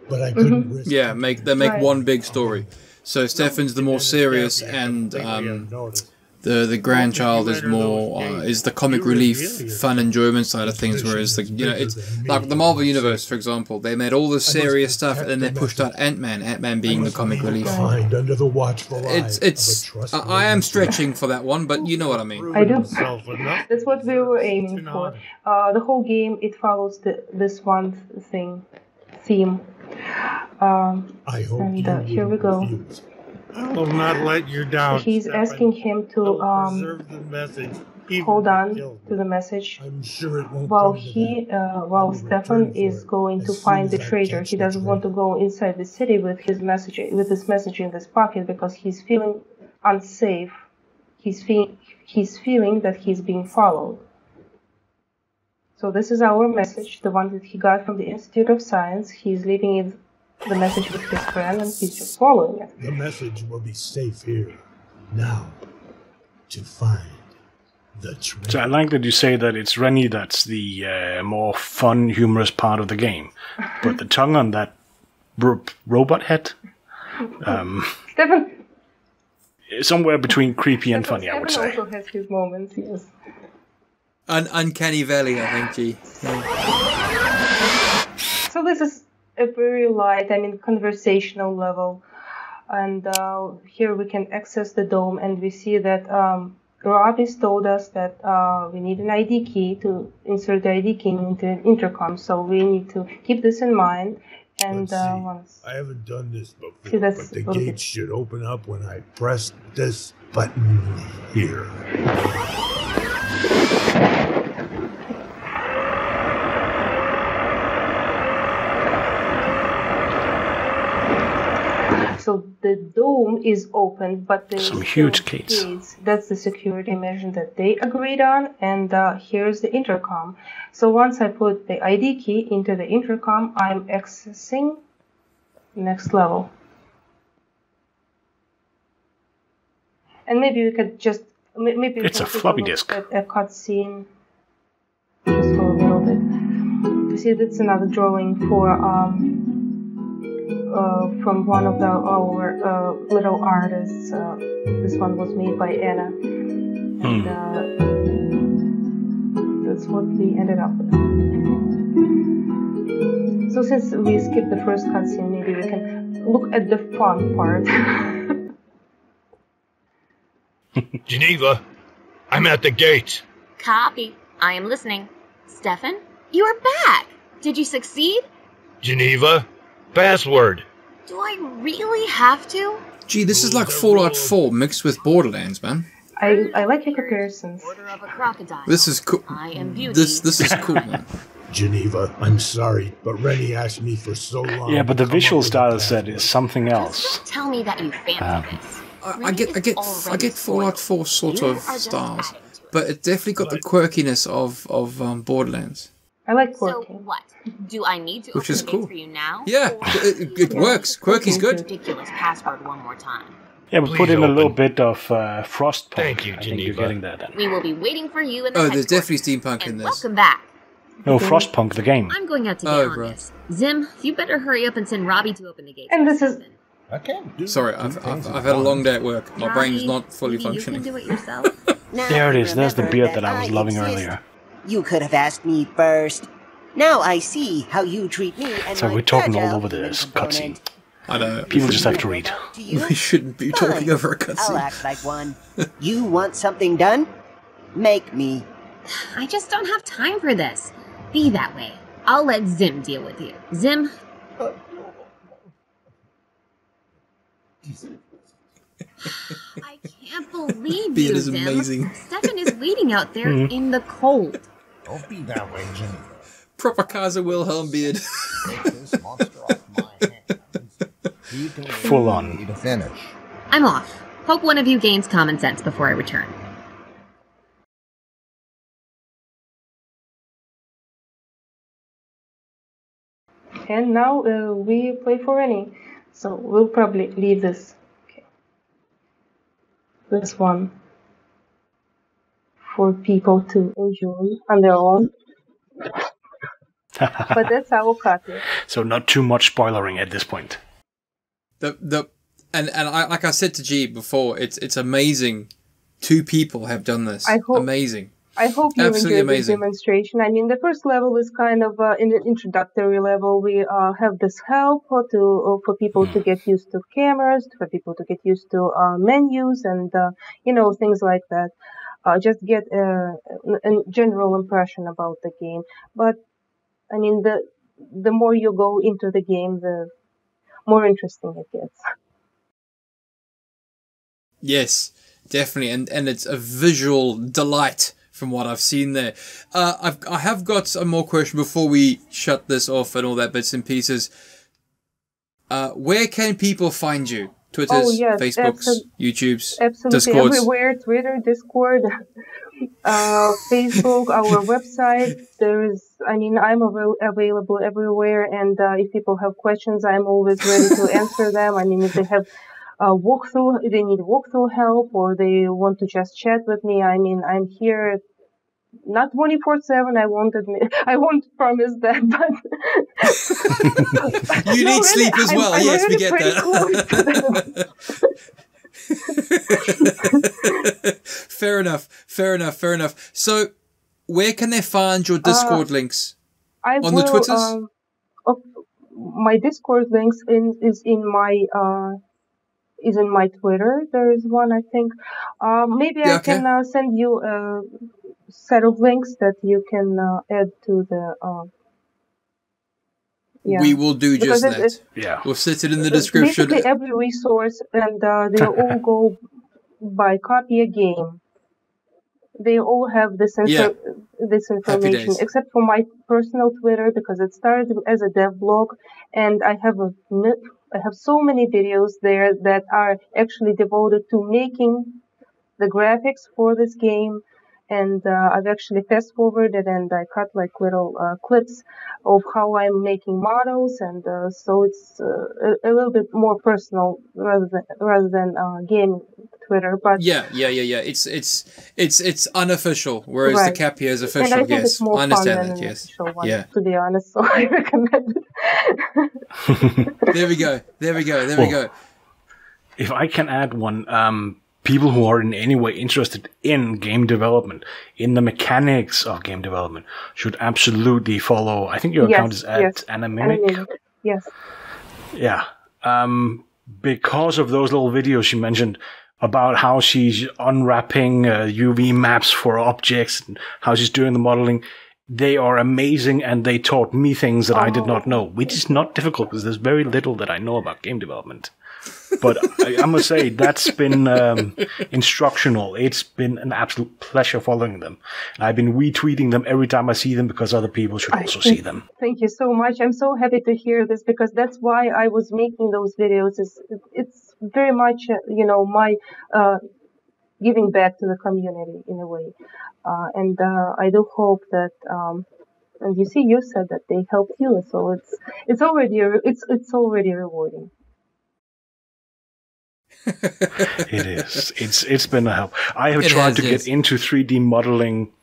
Speaker 5: But I couldn't risk
Speaker 2: Yeah, they make
Speaker 3: Right.
Speaker 2: one big story. So Stefan's the more serious, and the grandchild is more is the comic relief, fun enjoyment side of things. Whereas it's like the Marvel Universe, for example. They made all the serious stuff, and then they pushed out Ant-Man being the comic relief.
Speaker 5: Find under the watchful eye
Speaker 2: It's
Speaker 5: of a trustworthy
Speaker 2: I am stretching for that one, but you know what I mean.
Speaker 3: I do.
Speaker 6: That's
Speaker 3: That's what we were aiming for. The whole game, it follows this one theme.
Speaker 5: I hope
Speaker 3: And,
Speaker 5: you
Speaker 3: here we
Speaker 5: wouldn't
Speaker 3: go.
Speaker 5: refuse.
Speaker 6: I will not let you down.
Speaker 3: He's
Speaker 6: Stefan.
Speaker 3: asking him
Speaker 6: I will
Speaker 3: to
Speaker 6: preserve the message, even
Speaker 3: hold
Speaker 6: if it
Speaker 3: on
Speaker 6: kills
Speaker 3: to
Speaker 6: me.
Speaker 3: the message
Speaker 5: I'm sure it won't
Speaker 3: while
Speaker 5: come to that.
Speaker 3: while
Speaker 5: will
Speaker 3: Stefan
Speaker 5: return for
Speaker 3: is
Speaker 5: it
Speaker 3: going
Speaker 5: as
Speaker 3: to
Speaker 5: soon
Speaker 3: find
Speaker 5: as
Speaker 3: the
Speaker 5: I
Speaker 3: traitor.
Speaker 5: catch
Speaker 3: He
Speaker 5: the
Speaker 3: doesn't want to
Speaker 5: traitor.
Speaker 3: go inside the city with this message in his pocket because he's feeling unsafe. He's feeling that he's being followed. So this is our message, the one that he got from the Institute of Science. He's leaving it, the message with his friend, and he's just following it.
Speaker 5: The message will be safe here, now, to find the traitor.
Speaker 1: So I like that you say that it's Rennie that's the more fun, humorous part of the game. But the tongue on that robot head,
Speaker 3: Stefan,
Speaker 1: somewhere between creepy and funny, I would say.
Speaker 3: Stefan also has his moments, yes.
Speaker 2: Uncanny Valley, I think, G.
Speaker 3: So this is a very light, conversational level. And here we can access the dome, and we see that Robis told us that we need an ID key to insert the ID key into an intercom. So we need to keep this in mind. And
Speaker 5: Let's see.
Speaker 3: once
Speaker 5: I haven't done this
Speaker 3: See,
Speaker 5: before,
Speaker 3: that's
Speaker 5: but the
Speaker 3: a little bit-
Speaker 5: gate should open up when I press this button here.
Speaker 3: So the dome is open, but there's
Speaker 1: Some
Speaker 3: still
Speaker 1: huge gates.
Speaker 3: That's the security measure that they agreed on, and here's the intercom. So once I put the ID key into the intercom, I'm accessing next level. And maybe we could just maybe we
Speaker 1: It's
Speaker 3: can
Speaker 1: a
Speaker 3: take
Speaker 1: floppy
Speaker 3: look
Speaker 1: disk.
Speaker 3: at a cutscene just for a little bit. You see, that's another drawing for from one of our little artists. This one was made by Anna, and that's what we ended up with. So since we skipped the first cutscene, maybe we can look at the fun part.
Speaker 6: Geneva, I'm at the gate.
Speaker 7: Copy. I am listening. Stefan, you are back. Did you succeed?
Speaker 6: Geneva, password.
Speaker 7: Do I really have to?
Speaker 2: Gee, this is like Fallout 4 mixed with Borderlands, man.
Speaker 3: I like your comparisons.
Speaker 7: Order of a crocodile.
Speaker 2: This is cool.
Speaker 7: I am Beauty.
Speaker 2: This is cool, man.
Speaker 5: Geneva, I'm sorry, but Rennie asked me for so long.
Speaker 1: Yeah, but the
Speaker 5: to come
Speaker 1: visual
Speaker 5: up with a
Speaker 1: style said
Speaker 5: password.
Speaker 1: is something
Speaker 7: Just
Speaker 1: else.
Speaker 7: don't tell me that you fancy this.
Speaker 2: I get Fallout 4 sort
Speaker 7: You
Speaker 2: of
Speaker 7: are just
Speaker 2: styles,
Speaker 7: adding to it.
Speaker 2: but it definitely got the quirkiness of Borderlands.
Speaker 3: I like
Speaker 7: So
Speaker 3: quirky.
Speaker 7: what? Do I need to
Speaker 2: Which
Speaker 7: open
Speaker 2: is
Speaker 7: the gates
Speaker 2: cool.
Speaker 7: for you now?
Speaker 2: Yeah,
Speaker 7: Or
Speaker 2: it works. Quirky's good.
Speaker 7: ridiculous password one more time.
Speaker 1: Yeah, but put
Speaker 6: Please
Speaker 1: in a little
Speaker 6: open.
Speaker 1: bit of Frostpunk.
Speaker 6: Thank you,
Speaker 1: I think you're
Speaker 6: Geneva.
Speaker 1: getting there then.
Speaker 7: We will be waiting for you in the
Speaker 2: Oh, there's
Speaker 7: headquarters.
Speaker 2: definitely steampunk in
Speaker 7: And
Speaker 2: this.
Speaker 7: welcome back.
Speaker 1: No, Frostpunk, the game.
Speaker 7: I'm going out to get
Speaker 2: Oh,
Speaker 7: on
Speaker 2: right.
Speaker 7: this. Zim, you better hurry up and send Robbie to open the gates.
Speaker 3: And
Speaker 7: for
Speaker 3: this is-
Speaker 7: Stefan.
Speaker 8: I can't do
Speaker 2: Sorry,
Speaker 8: two
Speaker 2: I've
Speaker 8: things at
Speaker 2: had a long
Speaker 8: once.
Speaker 2: day at work. My brain's
Speaker 7: Robbie,
Speaker 2: not fully
Speaker 7: maybe
Speaker 2: functioning.
Speaker 7: You can do it yourself.
Speaker 9: Now
Speaker 1: There it
Speaker 9: I
Speaker 1: is. There's the
Speaker 9: remember
Speaker 1: beard that I was loving
Speaker 9: exist.
Speaker 1: earlier.
Speaker 9: You could have asked me first. Now I see how you treat me and
Speaker 1: So
Speaker 9: my
Speaker 1: we're talking all
Speaker 9: fragile
Speaker 1: over
Speaker 9: human
Speaker 1: this
Speaker 9: component.
Speaker 1: cutscene.
Speaker 2: I know.
Speaker 1: People just have to read.
Speaker 9: To you?
Speaker 2: We shouldn't be talking
Speaker 9: Fine.
Speaker 2: over a
Speaker 9: I'll
Speaker 2: cutscene.
Speaker 9: act like one. You want something done? Make me.
Speaker 7: I just don't have time for this. Be that way. I'll let Zim deal with you. Zim, I can't believe
Speaker 2: Beard
Speaker 7: you,
Speaker 2: is
Speaker 7: Zim.
Speaker 2: amazing.
Speaker 7: Stefan is waiting out there in the cold.
Speaker 8: Don't be that way, Geneva.
Speaker 2: Proper Kaiser Wilhelm beard.
Speaker 8: Take this monster off my hands. You can
Speaker 1: Full on.
Speaker 8: need to finish.
Speaker 7: I'm off. Hope one of you gains common sense before I return.
Speaker 3: And now we play for Rennie. So we'll probably leave this. Okay. This one for people to enjoy on their own. But that's our copy.
Speaker 1: So not too much spoilering at this point.
Speaker 2: And I, like I said to G before, it's amazing. 2 people have done this.
Speaker 3: I hope-
Speaker 2: Amazing.
Speaker 3: I hope you
Speaker 2: Absolutely
Speaker 3: enjoyed this
Speaker 2: amazing.
Speaker 3: demonstration. I mean, the first level is kind of in an introductory level. We have this help for people to get used to cameras, for people to get used to menus, and things like that. Just get a general impression about the game. But I mean, the more you go into the game, the more interesting it gets.
Speaker 2: Yes, definitely, and it's a visual delight from what I've seen there. I have got some more question before we shut this off and all that bits and pieces. Where can people find you? Twitters,
Speaker 3: Oh, yes,
Speaker 2: Facebooks, YouTubes,
Speaker 3: Absolutely
Speaker 2: Discords.
Speaker 3: everywhere: Twitter, Discord, Facebook, our website. I'm available everywhere, and if people have questions, I'm always ready to answer them. I mean, if they have they need walkthrough help, or they want to just chat with me, I mean, I'm here. Not 24/7. I won't promise that, but
Speaker 2: You need sleep as well.
Speaker 3: I'm
Speaker 2: Yes, we
Speaker 3: really
Speaker 2: get
Speaker 3: pretty close to
Speaker 2: that. Fair enough. So, where can they find your Discord links?
Speaker 3: I
Speaker 2: On the Twitters?
Speaker 3: My Discord links is in my Twitter. There is one, I think. Maybe
Speaker 2: Yeah,
Speaker 3: I
Speaker 2: okay.
Speaker 3: can send you a set of links that you can add to the. Yeah.
Speaker 2: We will do
Speaker 3: Because
Speaker 2: just that.
Speaker 1: Yeah.
Speaker 2: We'll set it in the description.
Speaker 3: Basically, every resource, and they all go by Kapia game. They all have this information,
Speaker 2: days.
Speaker 3: except for my personal Twitter, because it started as a dev blog, and I have so many videos there that are actually devoted to making the graphics for this game. And I've actually fast forwarded and I cut like little clips of how I'm making models, and so it's a little bit more personal rather than game Twitter. But
Speaker 2: Yeah. It's unofficial, whereas
Speaker 3: Right.
Speaker 2: the Kapia is
Speaker 3: and
Speaker 2: official.
Speaker 3: I think
Speaker 2: Yes,
Speaker 3: it's more
Speaker 2: I understand
Speaker 3: fun
Speaker 2: that.
Speaker 3: than an
Speaker 2: Yes,
Speaker 3: official one,
Speaker 2: yeah.
Speaker 3: to be honest. So I recommend it.
Speaker 2: There we go.
Speaker 1: If I can add one, people who are in any way interested in game development, in the mechanics of game development, should absolutely follow. I think your account is at Animimic.
Speaker 3: Yes.
Speaker 1: Yeah. Because of those little videos she mentioned about how she's unwrapping UV maps for objects and how she's doing the modeling, they are amazing, and they taught me things that I did not know, which is not difficult because there's very little that I know about game development. But I must say, that's been instructional. It's been an absolute pleasure following them. I've been retweeting them every time I see them because other people should also see them.
Speaker 3: Thank you so much. I'm so happy to hear this because that's why I was making those videos. It's very much, my giving back to the community in a way. And I do hope that, and you see, you said that they helped you, so it's already rewarding.
Speaker 1: It is. It's been a help. I have tried to get into 3D modeling,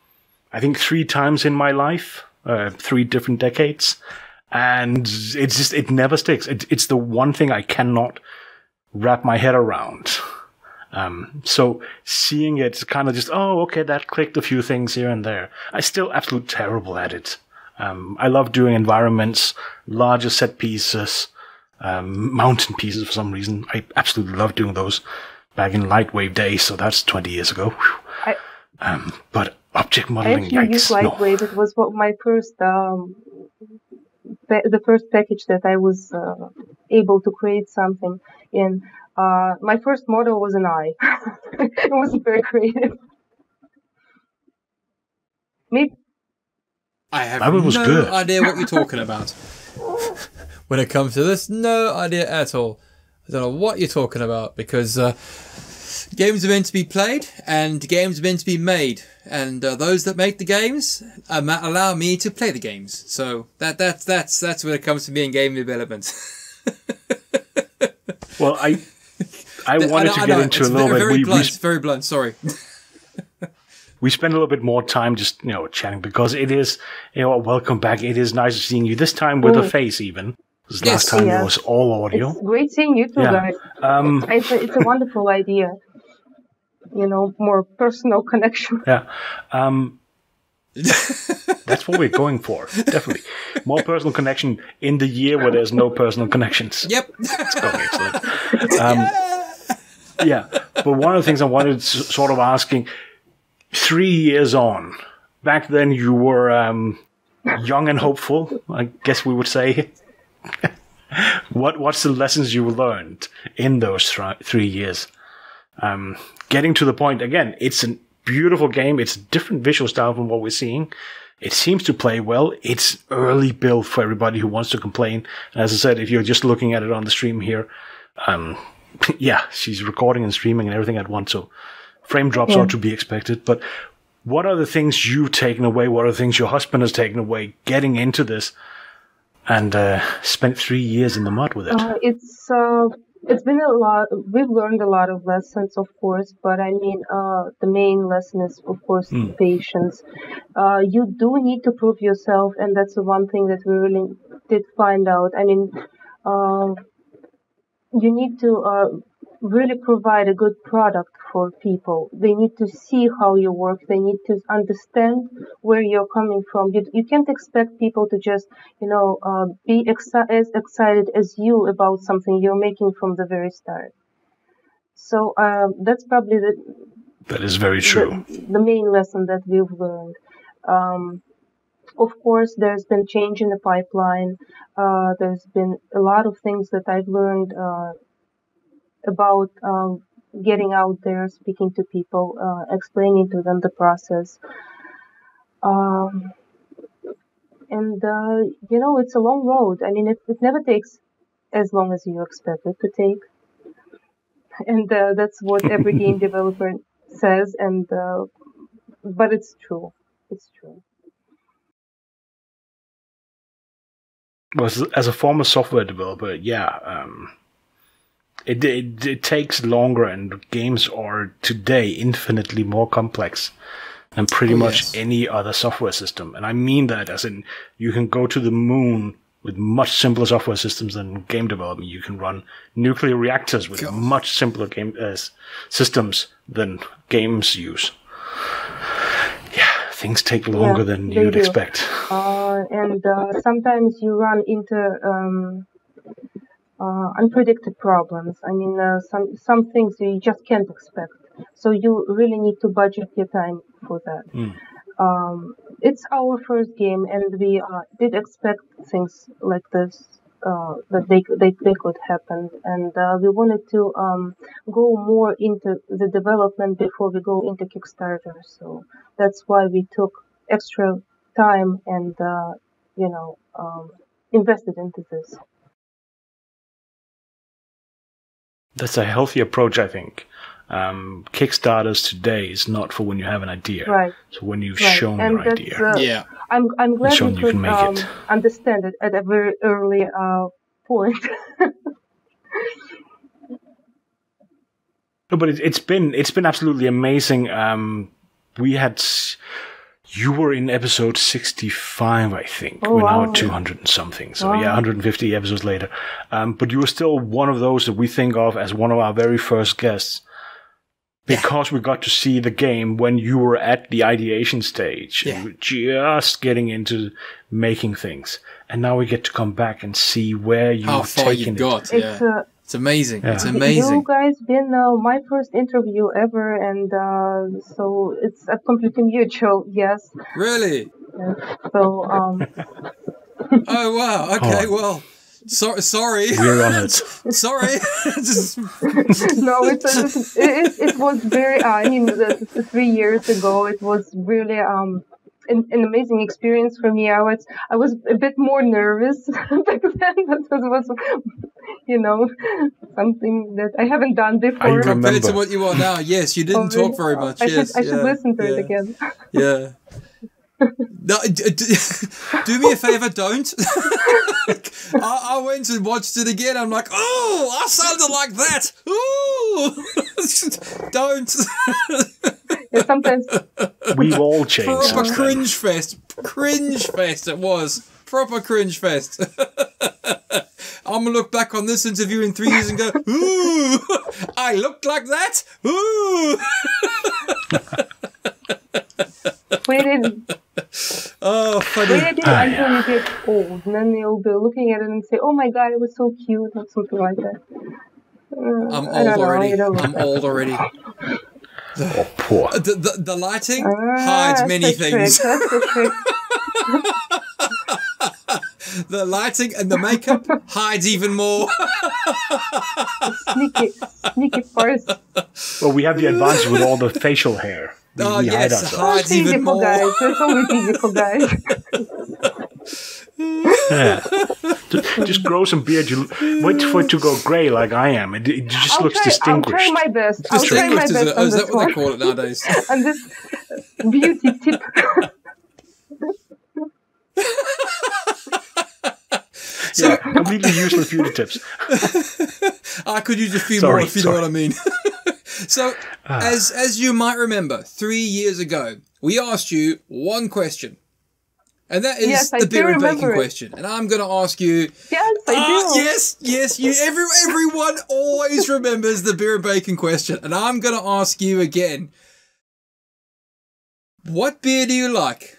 Speaker 1: I think 3 times in my life, 3 different decades, and it never sticks. It's the one thing I cannot wrap my head around. So seeing it kind of just, oh, okay, that clicked a few things here and there. I'm still absolutely terrible at it. I love doing environments, larger set pieces, mountain pieces for some reason. I absolutely love doing those back in Lightwave days, so that's 20 years ago. But object modeling,
Speaker 3: I actually used Lightwave. It was my first, the first package that I was able to create something in. My first model was an eye. It wasn't very creative. Maybe.
Speaker 2: I have no idea what you're talking about. When it comes to this, no idea at all. I don't know what you're talking about because games are meant to be played and games are meant to be made, and those that make the games allow me to play the games. So that's when it comes to me in game development.
Speaker 1: Well, I wanted to get into a little bit.
Speaker 2: It's very blunt. Sorry.
Speaker 1: We spend a little bit more time just, chatting because it is, welcome back. It is nice seeing you this time with a face even. Because last time it was all audio.
Speaker 3: It's great seeing you too, guys. It's a wonderful idea. More personal connection.
Speaker 1: Yeah. That's what we're going for. Definitely. More personal connection in the year where there's no personal connections.
Speaker 2: Yep.
Speaker 1: It's going excellent. Yeah. But one of the things I wanted to sort of asking, 3 years on, back then you were young and hopeful, I guess we would say. What's the lessons you learned in those 3 years? Getting to the point, again, it's a beautiful game. It's a different visual style from what we're seeing. It seems to play well. It's early build for everybody who wants to complain. And as I said, if you're just looking at it on the stream here, yeah, she's recording and streaming and everything at once, so frame drops are to be expected. But what are the things you've taken away? What are the things your husband has taken away getting into this and spent 3 years in the mud with it?
Speaker 3: It's been a lot. We've learned a lot of lessons, of course, but I mean, the main lesson is, of course, patience. You do need to prove yourself, and that's the one thing that we really did find out. I mean, you need to really provide a good product for people. They need to see how you work. They need to understand where you're coming from. You can't expect people to just, be as excited as you about something you're making from the very start. So that's probably
Speaker 1: that is very true.
Speaker 3: The main lesson that we've learned. Of course, there's been change in the pipeline. There's been a lot of things that I've learned about getting out there, speaking to people, explaining to them the process. It's a long road. I mean, it never takes as long as you expect it to take. And that's what every game developer says. But it's true. It's true.
Speaker 1: Well, as a former software developer, yeah, it takes longer, and games are today infinitely more complex than pretty much any other software system. And I mean that as in you can go to the moon with much simpler software systems than game development. You can run nuclear reactors with much simpler game systems than games use. Yeah, things take longer than you'd expect.
Speaker 3: And sometimes you run into unpredicted problems. I mean, some things you just can't expect. So you really need to budget your time for that. It's our first game, and we did expect things like this that they could happen, and we wanted to go more into the development before we go into Kickstarter. So that's why we took extra time and invested into this.
Speaker 1: That's a healthy approach, I think. Kickstarters today is not for when you have an idea.
Speaker 3: Right.
Speaker 1: So when you've
Speaker 3: Right.
Speaker 1: shown
Speaker 3: And
Speaker 1: your
Speaker 3: that's,
Speaker 1: idea.
Speaker 2: Yeah.
Speaker 3: I'm glad
Speaker 1: shown
Speaker 3: we
Speaker 1: you
Speaker 3: could
Speaker 1: can make it.
Speaker 3: understand it at a very early point.
Speaker 1: No, but it's been absolutely amazing. You were in episode 65, I think.
Speaker 3: Oh,
Speaker 1: we're now
Speaker 3: wow.
Speaker 1: at 200 and something. So
Speaker 3: Wow.
Speaker 1: yeah, 150 episodes later. But you were still one of those that we think of as one of our very first guests. Because we got to see the game when you were at the ideation stage.
Speaker 2: Yeah.
Speaker 1: And you were just getting into making things. And now we get to come back and see where you've
Speaker 2: How far
Speaker 1: taken
Speaker 2: you've
Speaker 1: it.
Speaker 2: got. Yeah. It's amazing.
Speaker 1: Yeah.
Speaker 2: It's amazing.
Speaker 3: You guys been my first interview ever, and so it's a completely mutual. Yes.
Speaker 2: Really?
Speaker 3: So
Speaker 2: Oh, wow. Okay, well, sorry.
Speaker 1: We're on it.
Speaker 2: Sorry.
Speaker 3: no, it was very. I mean, 3 years ago, it was really an amazing experience for me. I was a bit more nervous back then, but it was something that I haven't done before.
Speaker 1: I remember.
Speaker 2: Compared to what you are now, yes, you didn't talk very much.
Speaker 3: I
Speaker 2: Yes,
Speaker 3: should listen to it again.
Speaker 2: Yeah. No, do me a favor, don't. I went and watched it again. I'm like, oh, I sounded like that. Ooh, don't.
Speaker 3: Yeah, sometimes
Speaker 1: We've all changed.
Speaker 2: Proper
Speaker 1: since then.
Speaker 2: cringe fest. It was proper cringe fest. I'm gonna look back on this interview in 3 years and go, ooh, I looked like that. Ooh.
Speaker 3: wait it.
Speaker 2: Oh, funny.
Speaker 3: Wait until you get old, and then you'll be looking at it and say, "Oh my God, it was so cute," or something like that.
Speaker 2: I'm
Speaker 3: I
Speaker 2: old
Speaker 3: don't know,
Speaker 2: already.
Speaker 3: I don't know.
Speaker 2: I'm old already.
Speaker 1: Oh, poor.
Speaker 2: The lighting hides
Speaker 3: That's
Speaker 2: many
Speaker 3: the trick,
Speaker 2: things.
Speaker 3: That's the trick.
Speaker 2: The lighting and the makeup hides even more.
Speaker 3: Sneaky parts.
Speaker 1: Well, we have the advantage with all the facial hair. We hide
Speaker 2: yes,
Speaker 1: ourselves.
Speaker 2: hides
Speaker 3: It's easy
Speaker 2: even
Speaker 3: for
Speaker 2: more.
Speaker 3: guys. It's always easy for guys.
Speaker 1: Yeah. Just grow some beard. You wait for it to go grey like I am. It just looks distinguished.
Speaker 3: I'll try my best. I'll try my
Speaker 2: Distinguished,
Speaker 3: best on
Speaker 2: is
Speaker 3: this
Speaker 2: that what they
Speaker 3: one.
Speaker 2: call it nowadays?
Speaker 3: On this beauty tip.
Speaker 1: Yeah, completely useless beauty tips.
Speaker 2: I could use a few
Speaker 1: Sorry,
Speaker 2: more if you know what I mean. So, as you might remember, 3 years ago, we asked you one question. And that is
Speaker 3: Yes, I
Speaker 2: the
Speaker 3: do
Speaker 2: beer and bacon
Speaker 3: remember it.
Speaker 2: question. And I'm going to ask you...
Speaker 3: Yes, I do.
Speaker 2: Yes, everyone always remembers the beer and bacon question. And I'm going to ask you again. What beer do you like?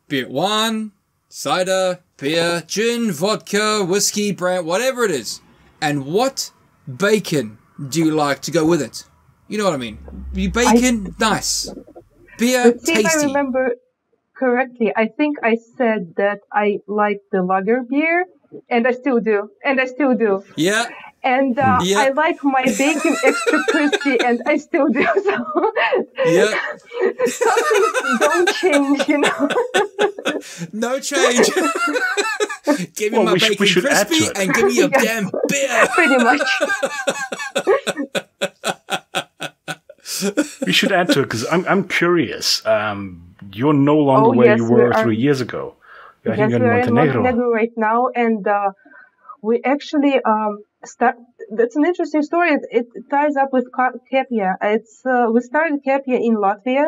Speaker 2: Beer, wine, cider, beer, gin, vodka, whiskey, brand, whatever it is. And what bacon do you like to go with it? You know what I mean? Bacon, nice. Beer,
Speaker 3: Let's see if I
Speaker 2: tasty.
Speaker 3: remember correctly. I think I said that I like the lager beer, and I still do.
Speaker 2: Yeah.
Speaker 3: And
Speaker 2: Yeah.
Speaker 3: I like my bacon extra crispy, and I still do. So
Speaker 2: Yeah.
Speaker 3: some things don't change,
Speaker 2: No change. Give me
Speaker 1: Well,
Speaker 2: my
Speaker 1: we
Speaker 2: bacon
Speaker 1: should add to
Speaker 2: crispy
Speaker 1: it.
Speaker 2: and give me a damn beer.
Speaker 3: Pretty much.
Speaker 1: We should add to it because I'm curious. You're no longer where
Speaker 3: yes,
Speaker 1: you
Speaker 3: we
Speaker 1: were
Speaker 3: are.
Speaker 1: 3 years ago. I
Speaker 3: Yes,
Speaker 1: think you're
Speaker 3: we
Speaker 1: in
Speaker 3: are in
Speaker 1: Montenegro.
Speaker 3: Montenegro right now, and we actually start. That's an interesting story. It ties up with Kapia. We started Kapia in Latvia,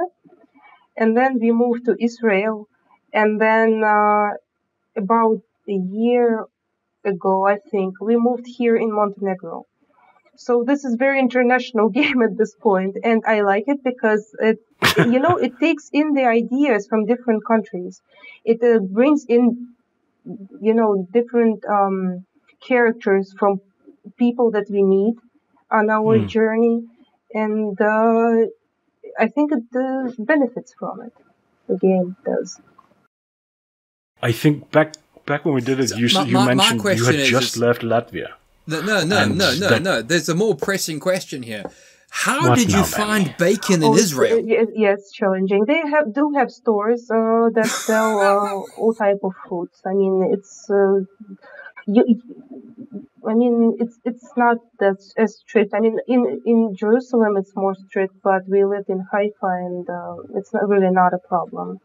Speaker 3: and then we moved to Israel, and then about a year ago, I think, we moved here in Montenegro. So this is very international game at this point, and I like it because it takes in the ideas from different countries. It brings in, different characters from people that we meet on our journey, and I think it benefits from it. The game does.
Speaker 1: I think back back when we did it, you mentioned you had just left Latvia.
Speaker 2: No. There's a more pressing question here. How did you find bacon in Israel?
Speaker 3: Yes, challenging. They do have stores that sell all type of foods. I mean, it's not that as strict. I mean, in Jerusalem it's more strict, but we live in Haifa, and it's not a problem.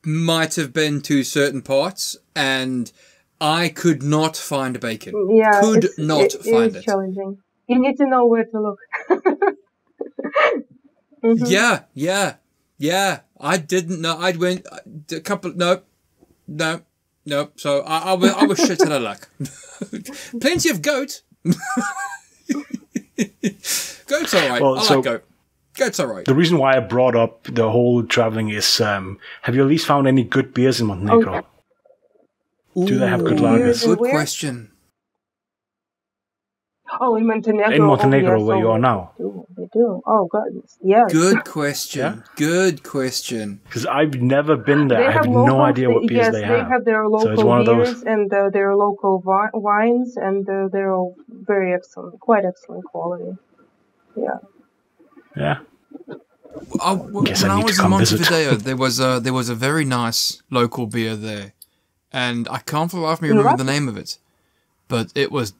Speaker 2: Might have been to certain parts, and I could not find bacon.
Speaker 3: Yeah,
Speaker 2: could not find it.
Speaker 3: It's challenging. You need to know where to look.
Speaker 2: Mm-hmm. Yeah. I didn't know. I went a couple. No. So I was shit out of luck. Plenty of goat. Goat's all right. I like goat. Goat's all right.
Speaker 1: The reason why I brought up the whole traveling is, have you at least found any good beers in Montenegro? Do they have good lagers?
Speaker 2: Good question.
Speaker 3: Oh, in Montenegro.
Speaker 1: In Montenegro, where you are now.
Speaker 3: They do. Oh, God. Yes.
Speaker 2: Good question. Yeah? Good question.
Speaker 1: Because I've never been there. I have no idea what beers they have.
Speaker 3: Yes, they have their local beers and their local wines, and they're all very excellent, quite excellent quality. Yeah.
Speaker 1: Yeah.
Speaker 2: When I was in Montevideo, there was a very nice local beer there, and I can't for the life of me remember the name of it, but it was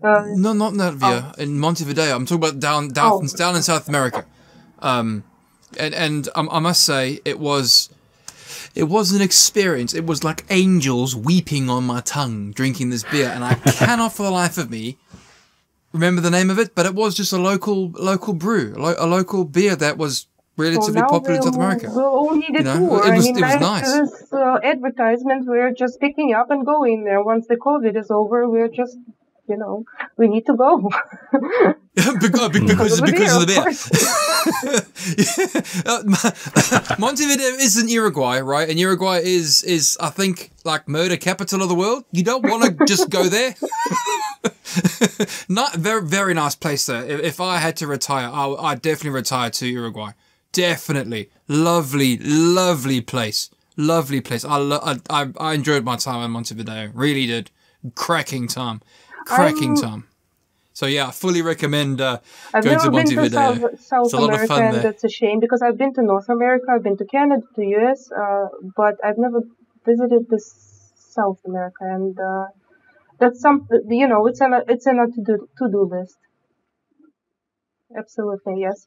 Speaker 2: no, not Latvia, in Montevideo. I'm talking about down in South America, and I must say it was an experience. It was like angels weeping on my tongue drinking this beer, and I cannot for the life of me remember the name of it, but it was just a local brew, a local beer that was relatively popular in South America.
Speaker 3: We'll all need a tour.
Speaker 2: It was nice.
Speaker 3: This advertisement, we're just picking up and going there. Once the COVID is over, we're just, we need to go.
Speaker 2: because of the beer. Montevideo isn't Uruguay, right? And Uruguay is I think like murder capital of the world. You don't want to just go there. Not very, very nice place there. If I had to retire, I'd definitely retire to Uruguay. Definitely, lovely place. Lovely place. I enjoyed my time in Montevideo. Really did. Cracking time. So yeah, I fully recommend going to Montevideo.
Speaker 3: I've never been to South America, and that's a shame because I've been to North America, I've been to Canada, to US, but I've never visited South America, and that's something, it's on a to-do list. Absolutely, yes.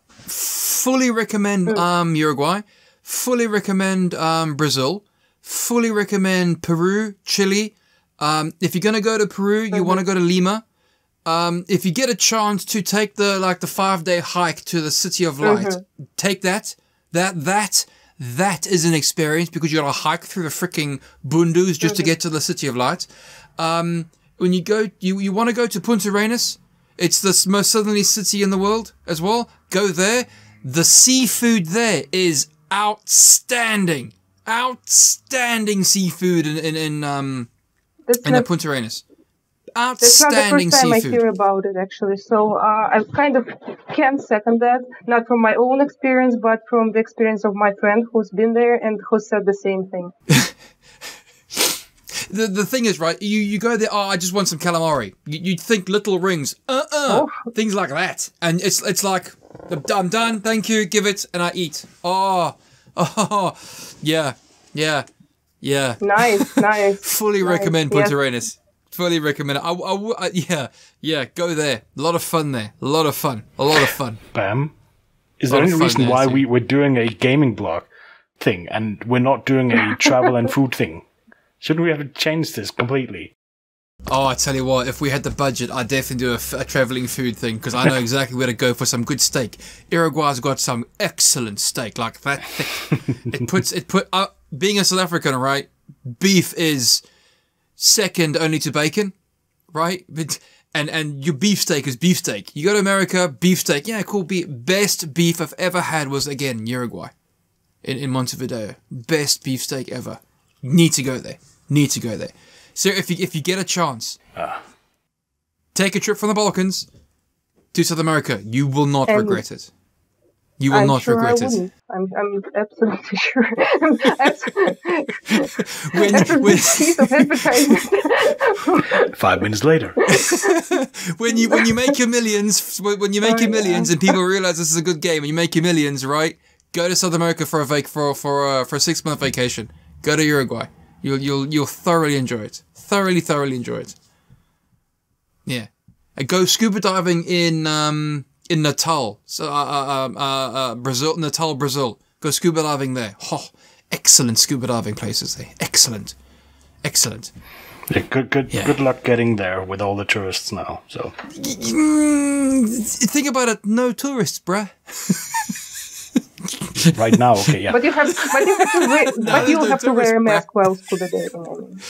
Speaker 2: Fully recommend Uruguay. Fully recommend Brazil. Fully recommend Peru, Chile. If you're gonna go to Peru, you want to go to Lima. If you get a chance to take the 5-day hike to the City of Light, take that. That is an experience because you got to hike through the freaking bundus just to get to the City of Light. When you go, you want to go to Punta Arenas. It's the most southerly city in the world as well. Go there. The seafood there is outstanding. Outstanding seafood in the Punta Arenas. Outstanding seafood.
Speaker 3: That's not the first time I hear about it, actually. So I kind of can second that, not from my own experience, but from the experience of my friend who's been there and who said the same thing.
Speaker 2: The thing is, right, you go there, I just want some calamari. You'd think little rings. Things like that. And it's like, I'm done, thank you, give it, and I eat. Yeah.
Speaker 3: Nice.
Speaker 2: Fully recommend Punta Arenas. Fully recommend it. Yeah, go there. A lot of fun there. A lot of fun.
Speaker 1: Bam. Is there any reason why we were doing a gaming blog thing and we're not doing a travel and food thing? Shouldn't we have changed this completely?
Speaker 2: Oh, I tell you what, if we had the budget, I'd definitely do a traveling food thing because I know exactly where to go for some good steak. Uruguay's got some excellent steak, like that thick. Being a South African, right? Beef is second only to bacon, right? And your beefsteak is beefsteak. You go to America, beefsteak, yeah, cool. Best beef I've ever had was again Uruguay, in Montevideo. Best beefsteak ever. Need to go there. So if you get a chance, take a trip from the Balkans to South America. You will not regret it. You will not
Speaker 3: sure
Speaker 2: regret
Speaker 3: I
Speaker 2: it.
Speaker 3: wouldn't. I'm absolutely sure.
Speaker 2: When
Speaker 3: Piece of advertisement.
Speaker 1: 5 minutes later.
Speaker 2: when you make your millions, and people realize this is a good game, and you make your millions, right? Go to South America for a 6-month vacation. Go to Uruguay. You'll thoroughly enjoy it. Thoroughly enjoy it. Yeah. And go scuba diving in Natal, Brazil. Natal, Brazil. Go scuba diving there. Oh, excellent scuba diving places there. Excellent.
Speaker 1: Yeah, good luck getting there with all the tourists now. So
Speaker 2: think about it. No tourists, bruh.
Speaker 1: right now, okay, yeah.
Speaker 3: But you have to wear a mask while scuba diving.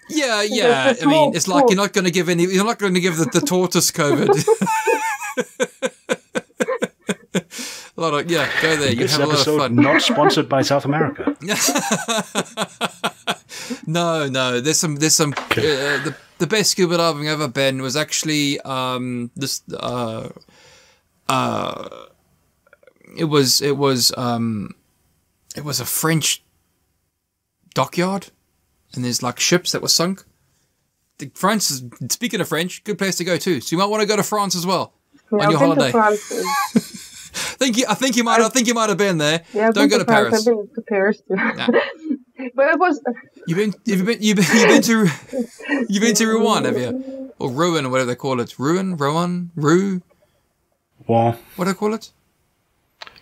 Speaker 2: Yeah. I mean, it's like you're not going to give the tortoise COVID. Go there. You have a lot of fun.
Speaker 1: Not sponsored by South America.
Speaker 2: No. There's some. The best scuba diving I've ever been was actually It was a French dockyard, and there's like ships that were sunk. France is, speaking of French, good place to go too. So you might want to go to France as well on your holiday.
Speaker 3: I
Speaker 2: think you might have been there.
Speaker 3: Yeah,
Speaker 2: don't go to Paris.
Speaker 3: I've been to Paris too.
Speaker 2: Nah.
Speaker 3: But it was.
Speaker 2: You've been to Rouen, have you? Or Rouen, or whatever they call it. Rouen.
Speaker 1: Well,
Speaker 2: what do they call it?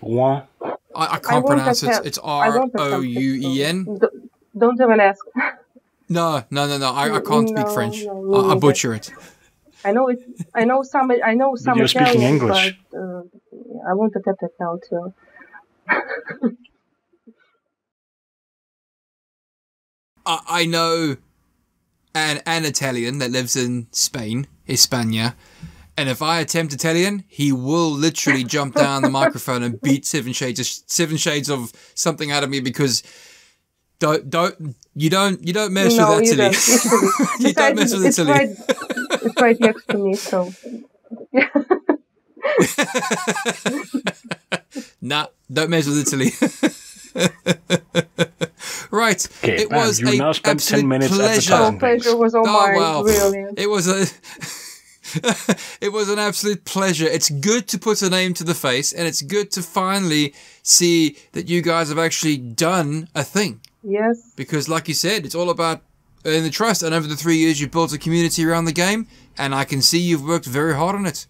Speaker 1: Well,
Speaker 2: I can't pronounce it. It's Rouen.
Speaker 3: Don't even ask.
Speaker 2: No. I can't speak French. I butcher it.
Speaker 3: I know some.
Speaker 1: You're speaking English.
Speaker 3: But, I won't attempt it now too.
Speaker 2: I know an Italian that lives in Spain, España, and if I attempt Italian, he will literally jump down the microphone and beat seven shades of something out of me because you don't mess with Italy. You don't mess with Italy.
Speaker 3: It's right next to me, so.
Speaker 2: Nah, don't mess with Italy. Right.
Speaker 1: Okay,
Speaker 2: it was
Speaker 1: you now spent 10 minutes
Speaker 2: pleasure.
Speaker 3: Pleasure was all mine.
Speaker 2: Wow.
Speaker 3: Brilliant.
Speaker 2: It was an absolute pleasure. It's good to put a name to the face, and it's good to finally see that you guys have actually done a thing.
Speaker 3: Yes.
Speaker 2: Because, like you said, it's all about earning the trust. And over the 3 years, you've built a community around the game, and I can see you've worked very hard on it.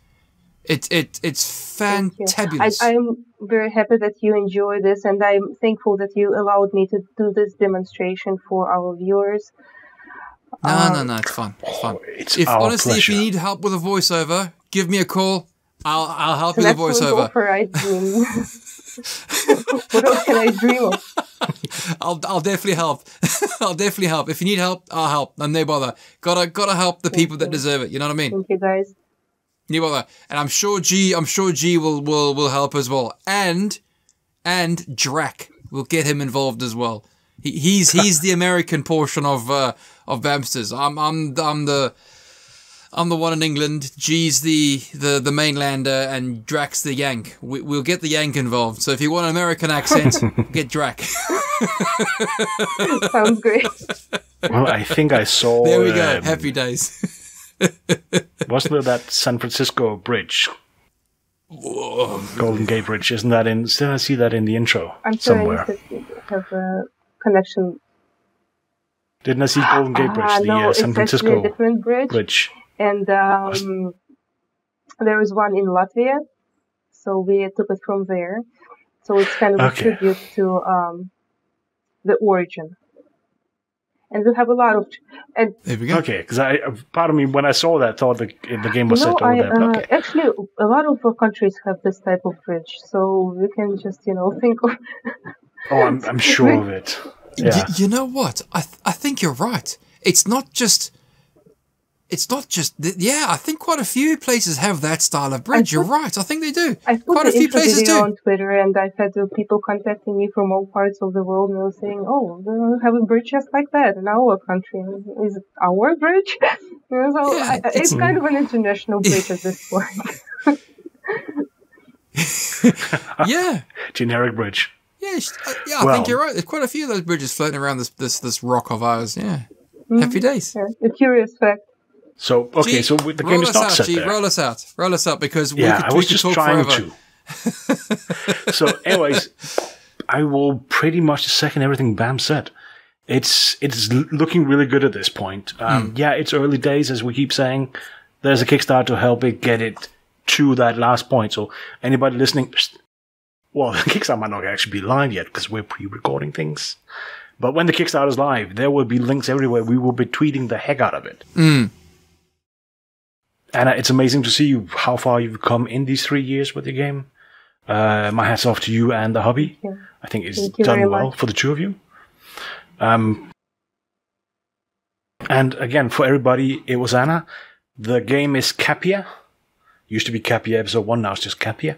Speaker 2: It's fantabulous.
Speaker 3: I'm very happy that you enjoy this, and I'm thankful that you allowed me to do this demonstration for our viewers.
Speaker 2: No, it's fun. It's fun. Honestly, if you need help with a voiceover, give me a call. I'll help you with a voiceover.
Speaker 3: What else can I dream of?
Speaker 2: I'll definitely help. I'll definitely help. If you need help, I'll help. And no bother. Gotta help the people that deserve it. You know what I mean?
Speaker 3: Thank you, guys.
Speaker 2: No bother. And I'm sure G will help as well. And Drac will get him involved as well. He's the American portion of Bammsters. I'm the one in England. G's the mainlander, and Drac's the Yank. We'll get the Yank involved. So if you want an American accent, get Drac.
Speaker 3: Sounds great.
Speaker 1: Well, I think I saw.
Speaker 2: There we go. Happy days.
Speaker 1: Wasn't there that San Francisco bridge?
Speaker 2: Whoa.
Speaker 1: Golden Gate Bridge. Isn't that in? Did I see that in the intro
Speaker 3: I'm sure
Speaker 1: somewhere?
Speaker 3: I have a connection.
Speaker 1: Didn't I see Golden Gate Bridge?
Speaker 3: No,
Speaker 1: San Francisco
Speaker 3: it's a different bridge. And there is one in Latvia, so we took it from there. So it's kind of a tribute to the origin. And we have a lot of... And
Speaker 2: there we go.
Speaker 1: Okay, because part of me, when I saw that, thought the game was set over there.
Speaker 3: Actually, a lot of countries have this type of bridge, so we can just, think of...
Speaker 1: Oh, I'm sure of it. Yeah.
Speaker 2: You know what? I think you're right. It's not just. I think quite a few places have that style of bridge. You're right. I think they do. Quite a few places do.
Speaker 3: On Twitter, and I've had people contacting me from all parts of the world, and they were saying, "Oh, they have a bridge just like that in our country. Is it our bridge?" So it's kind of an international bridge at this point.
Speaker 2: Yeah.
Speaker 1: Generic bridge.
Speaker 2: Yeah, I think you're right. There's quite a few of those bridges floating around this rock of ours. Yeah. Happy days.
Speaker 3: Yeah, a curious fact.
Speaker 1: So, okay,
Speaker 2: G,
Speaker 1: so the game is not set there.
Speaker 2: Roll us out. Roll us out because we
Speaker 1: I was just
Speaker 2: talk
Speaker 1: trying
Speaker 2: forever.
Speaker 1: to. So, anyways, I will pretty much second everything Bam said. It's looking really good at this point. Yeah, it's early days, as we keep saying. There's a Kickstarter to help it get it to that last point. So, anybody listening, well, the Kickstarter might not actually be live yet because we're pre-recording things. But when the Kickstarter is live, there will be links everywhere. We will be tweeting the heck out of it. And it's amazing to see how far you've come in these 3 years with the game. My hat's off to you and the hubby.
Speaker 3: Yeah.
Speaker 1: I think it's done well for the two of you. And again, for everybody, it was Anna. The game is Kapia. Used to be Kapia Episode 1, now it's just Kapia.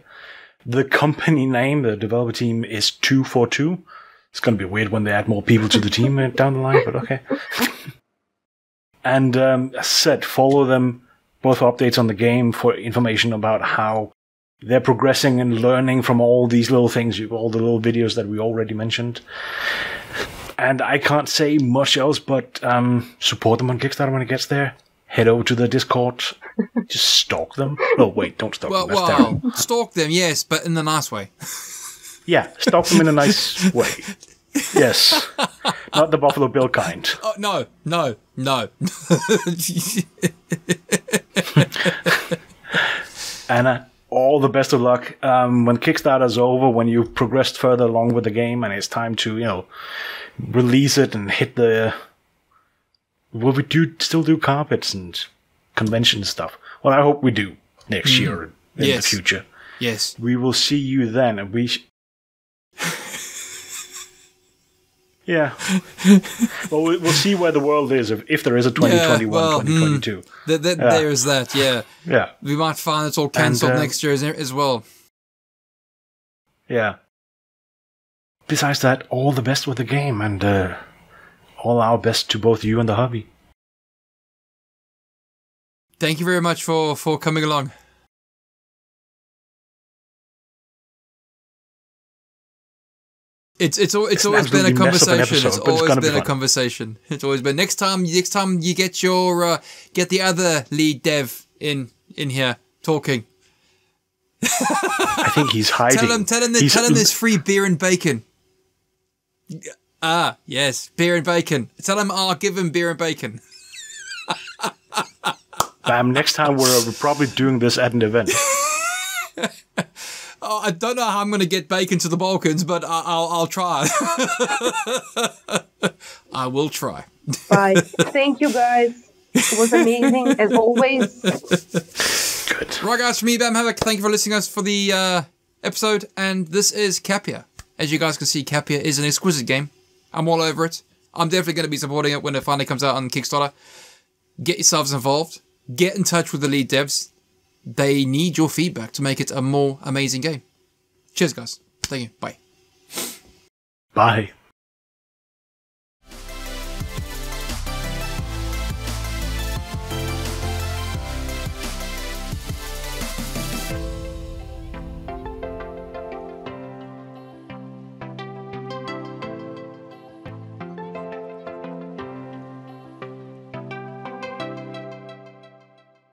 Speaker 1: The company name, the developer team, is 242. It's going to be weird when they add more people to the team down the line, but okay. And as said, follow them both for updates on the game, for information about how they're progressing and learning from all these little things, all the little videos that we already mentioned. And I can't say much else but support them on Kickstarter when it gets there. Head over to the Discord. Just stalk them. Oh, wait, don't stalk them. That's terrible.
Speaker 2: Stalk them, yes, but in the nice way.
Speaker 1: Yeah, stalk them in a nice way. Yes. Not the Buffalo Bill kind.
Speaker 2: Oh, no.
Speaker 1: Anna, all the best of luck. When Kickstarter's over, when you've progressed further along with the game and it's time to, release it and hit the... Will we still do carpets and convention stuff? Well, I hope we do next year in the future.
Speaker 2: Yes.
Speaker 1: We will see you then, and we... Yeah. Well, we'll see where the world is, if there is a 2021, 2022.
Speaker 2: There's that, yeah.
Speaker 1: Yeah.
Speaker 2: We might find it's all cancelled next year as well.
Speaker 1: Yeah. Besides that, all the best with the game, and all our best to both you and the hubby.
Speaker 2: Thank you very much for coming along. It's always been a conversation. It's always been a conversation. It's always been. Next time you get your get the other lead dev in here talking.
Speaker 1: I think he's hiding.
Speaker 2: Tell him there's free beer and bacon. Ah, yes, beer and bacon. Tell him I'll give him beer and bacon.
Speaker 1: Bam, next time we're probably doing this at an event.
Speaker 2: Oh, I don't know how I'm going to get bacon to the Balkans, but I'll try. I will try.
Speaker 3: Bye. Thank you, guys. It was amazing, as always.
Speaker 1: Good.
Speaker 2: Right, guys, from me, Bam Havoc, thank you for listening to us for the episode, and this is Kapia. As you guys can see, Kapia is an exquisite game. I'm all over it. I'm definitely going to be supporting it when it finally comes out on Kickstarter. Get yourselves involved. Get in touch with the lead devs. They need your feedback to make it a more amazing game. Cheers, guys. Thank you. Bye.
Speaker 1: Bye.